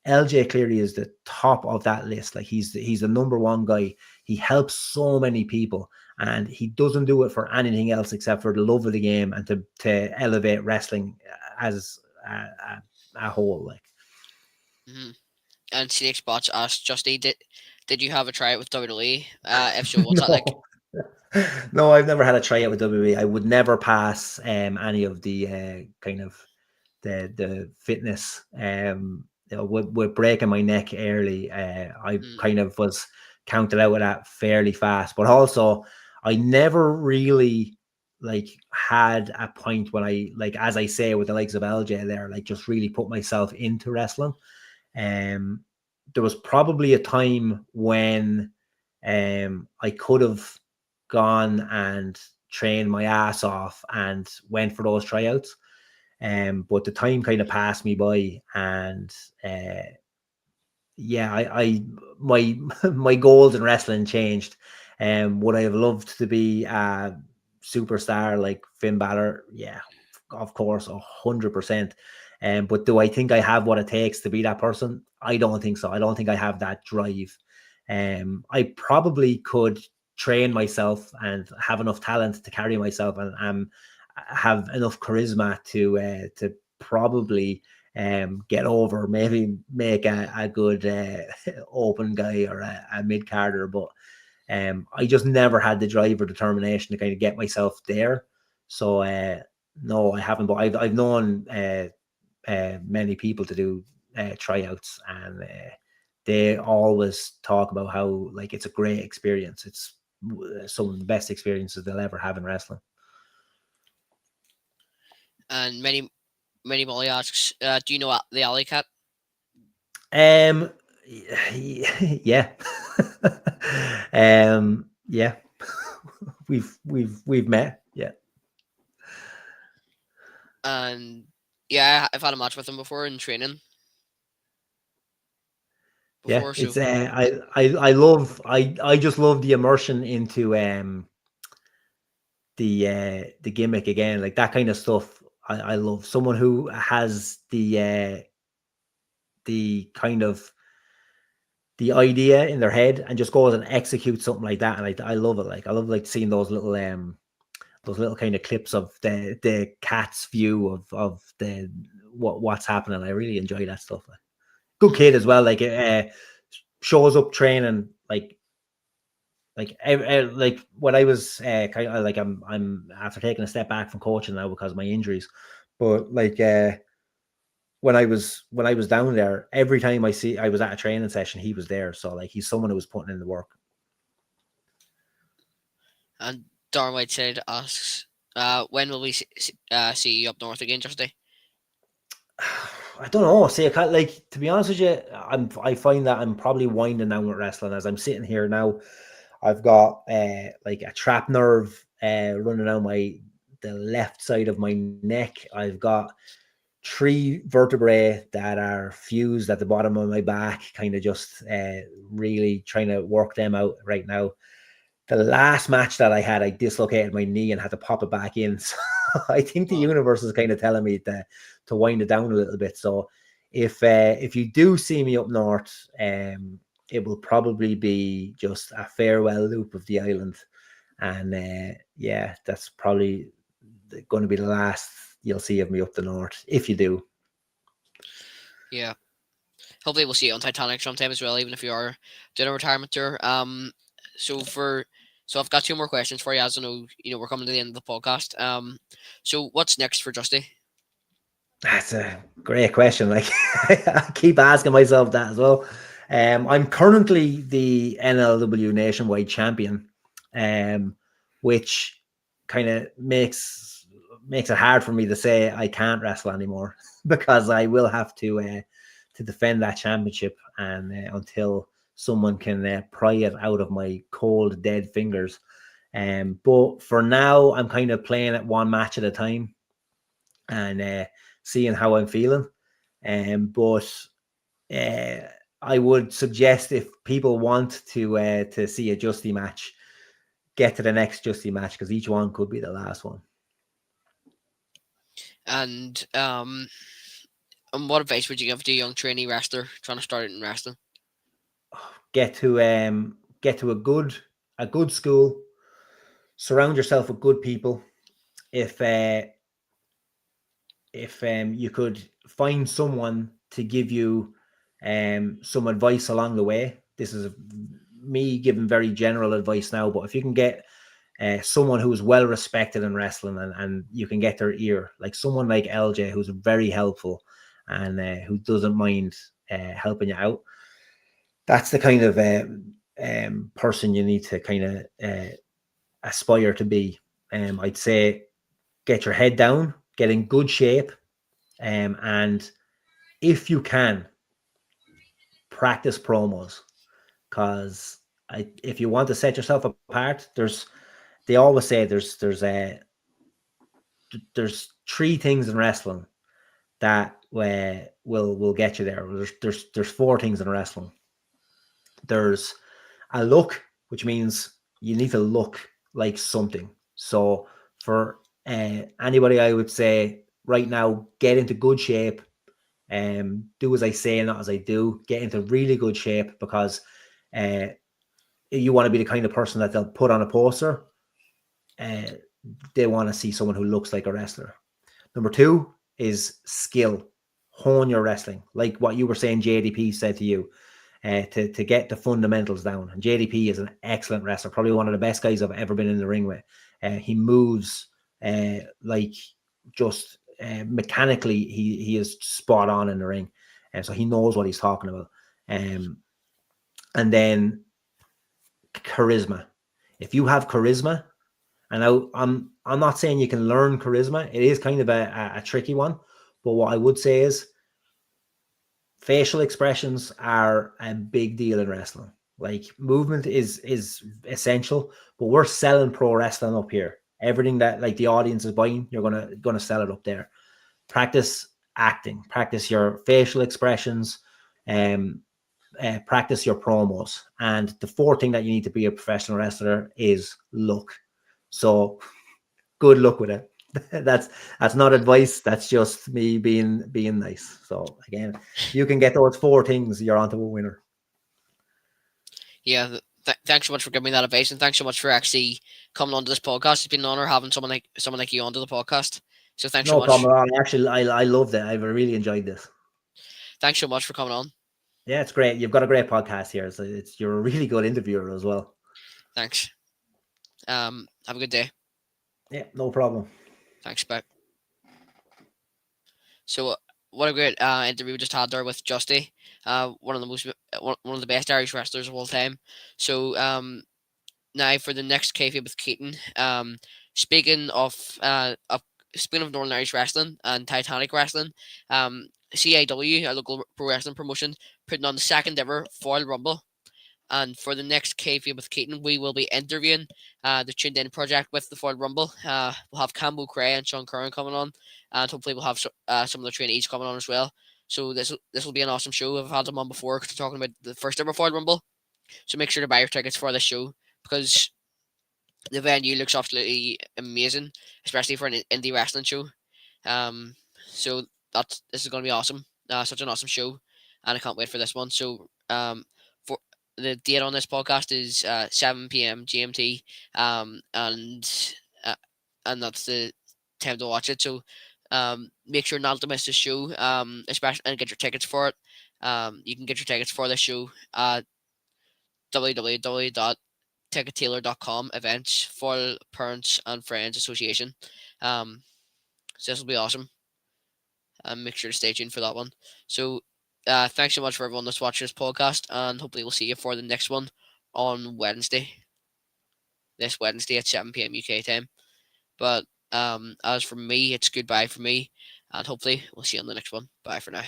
LJ clearly is the top of that list. Like he's the number one guy. He helps so many people, and he doesn't do it for anything else except for the love of the game and to elevate wrestling as a whole. Like. Mm-hmm. And Snake Spots asked Justy, did you have a tryout with WWE? If so, what's that like? No, I've never had a tryout with WWE. I would never pass any of the kind of the fitness. With breaking my neck early, I kind of was counted out with that fairly fast. But also, I never really like had a point when I, like, as I say with the likes of LJ there, like just really put myself into wrestling. There was probably a time when I could have gone and trained my ass off and went for those tryouts. But the time kind of passed me by, and my goals in wrestling changed. Would I have loved to be a superstar like Finn Balor? Yeah, of course, 100%. But do I think I have what it takes to be that person? I don't think so. I don't think I have that drive. I probably could train myself and have enough talent to carry myself, and have enough charisma to probably get over, maybe make a good open guy or a mid-carder. But I just never had the drive or determination to kind of get myself there. So no, I haven't. But I've known many people to do tryouts, and they always talk about how, like, it's a great experience. It's some of the best experiences they'll ever have in wrestling. And many Molly asks, do you know the Alley Cat? Yeah. Yeah. we've met. Yeah. And yeah, I've had a match with him before in training. Yeah, So it's I just love the immersion into the gimmick again, like that kind of stuff. I love someone who has the kind of the idea in their head and just goes and executes something like that. And I love it. Like I love seeing those little kind of clips of the cat's view of the what's happening. I really enjoy that stuff. Good kid as well. Like shows up training like when I was kind of like I'm after taking a step back from coaching now because of my injuries, but like when I was down there, every time I was at a training session, he was there. So like he's someone who was putting in the work. And Darren Whiteside asks, when will we see you up north again, Justy? I don't know. See, I can't, like, to be honest with you, I find that I'm probably winding down with wrestling as I'm sitting here now. I've got like a trap nerve running down the left side of my neck. I've got 3 vertebrae that are fused at the bottom of my back, kind of just really trying to work them out right now. The last match that I had, I dislocated my knee and had to pop it back in. So I think the universe is kind of telling me to wind it down a little bit. So if you do see me up north, it will probably be just a farewell loop of the island. And yeah, that's probably going to be the last you'll see of me up the north, if you do. Yeah. Hopefully we'll see you on Titanic sometime as well, even if you are doing a retirement tour. So I've got 2 more questions for you, as I know, we're coming to the end of the podcast. So what's next for Justy? That's a great question. Like I keep asking myself that as well. I'm currently the NLW Nationwide Champion, which kind of makes it hard for me to say I can't wrestle anymore because I will have to defend that championship, and until someone can pry it out of my cold, dead fingers. But for now, I'm kind of playing it one match at a time and seeing how I'm feeling. But I would suggest if people want to see a Justy match, get to the next Justy match because each one could be the last one. And what advice would you give to a young trainee wrestler trying to start in wrestling? Get to a good school. Surround yourself with good people. If you could find someone to give you some advice along the way, this is me giving very general advice now, but if you can get someone who is well respected in wrestling and you can get their ear, like someone like LJ, who's very helpful and who doesn't mind helping you out, that's the kind of person you need to kind of aspire to be. I'd say get your head down, get in good shape, and if you can, practice promos, because if you want to set yourself apart, they always say there's three things in wrestling that will get you there. There's four things in wrestling. There's a look, which means you need to look like something. So for anybody, I would say right now, get into good shape. Do as I say, not as I do. Get into really good shape because you want to be the kind of person that they'll put on a poster. They want to see someone who looks like a wrestler. Number two is skill. Hone your wrestling, like what you were saying. JDP said to you, to get the fundamentals down. And JDP is an excellent wrestler, probably one of the best guys I've ever been in the ring with. He moves like just mechanically. He is spot on in the ring, and so he knows what he's talking about. And then charisma. If you have charisma, and I'm not saying you can learn charisma. It is kind of a tricky one, but what I would say is facial expressions are a big deal in wrestling. Like movement is essential, but we're selling pro wrestling up here. Everything that like the audience is buying, you're gonna sell it up there. Practice acting, practice your facial expressions, practice your promos. And the fourth thing that you need to be a professional wrestler is look. So good luck with it. that's not advice. That's just me being nice. So again, you can get those four things, you're onto a winner. Yeah, thanks so much for giving me that advice, and thanks so much for actually coming onto this podcast. It's been an honor having someone like you onto the podcast. So thanks so No much. problem at all. Actually, I loved it. I've really enjoyed this. Thanks so much for coming on. Yeah, it's great. You've got a great podcast here. So you're a really good interviewer as well. Thanks. Have a good day. Yeah, no problem. Thanks, back. So, what a great interview we just had there with Justy, one of the best Irish wrestlers of all time. So, now for the next Kayfabe with Keaton. Speaking of Northern Irish wrestling and Titanic wrestling, CIW, a local pro wrestling promotion, putting on the second ever Foil Rumble. And for the next Kayfabe with Keaton, we will be interviewing the Tuned In Project with the Foil Rumble. We'll have Campbell Cray and Sean Curran coming on, and hopefully we'll have some of the trainees coming on as well. So this will be an awesome show. I've had them on before talking about the first ever Foil Rumble. So make sure to buy your tickets for this show because the venue looks absolutely amazing, especially for an indie wrestling show. So this is going to be awesome. Such an awesome show, and I can't wait for this one. So for the date on this podcast is 7 p.m. GMT, and that's the time to watch it. So make sure not to miss the show, especially and get your tickets for it. You can get your tickets for this show at www.tickettailor.com events for Parents and Friends Association. So this will be awesome. And make sure to stay tuned for that one. So thanks so much for everyone that's watching this podcast, and hopefully we'll see you for the next one on Wednesday. This Wednesday at 7 p.m. UK time. But as for me, it's goodbye for me, and hopefully we'll see you on the next one. Bye for now.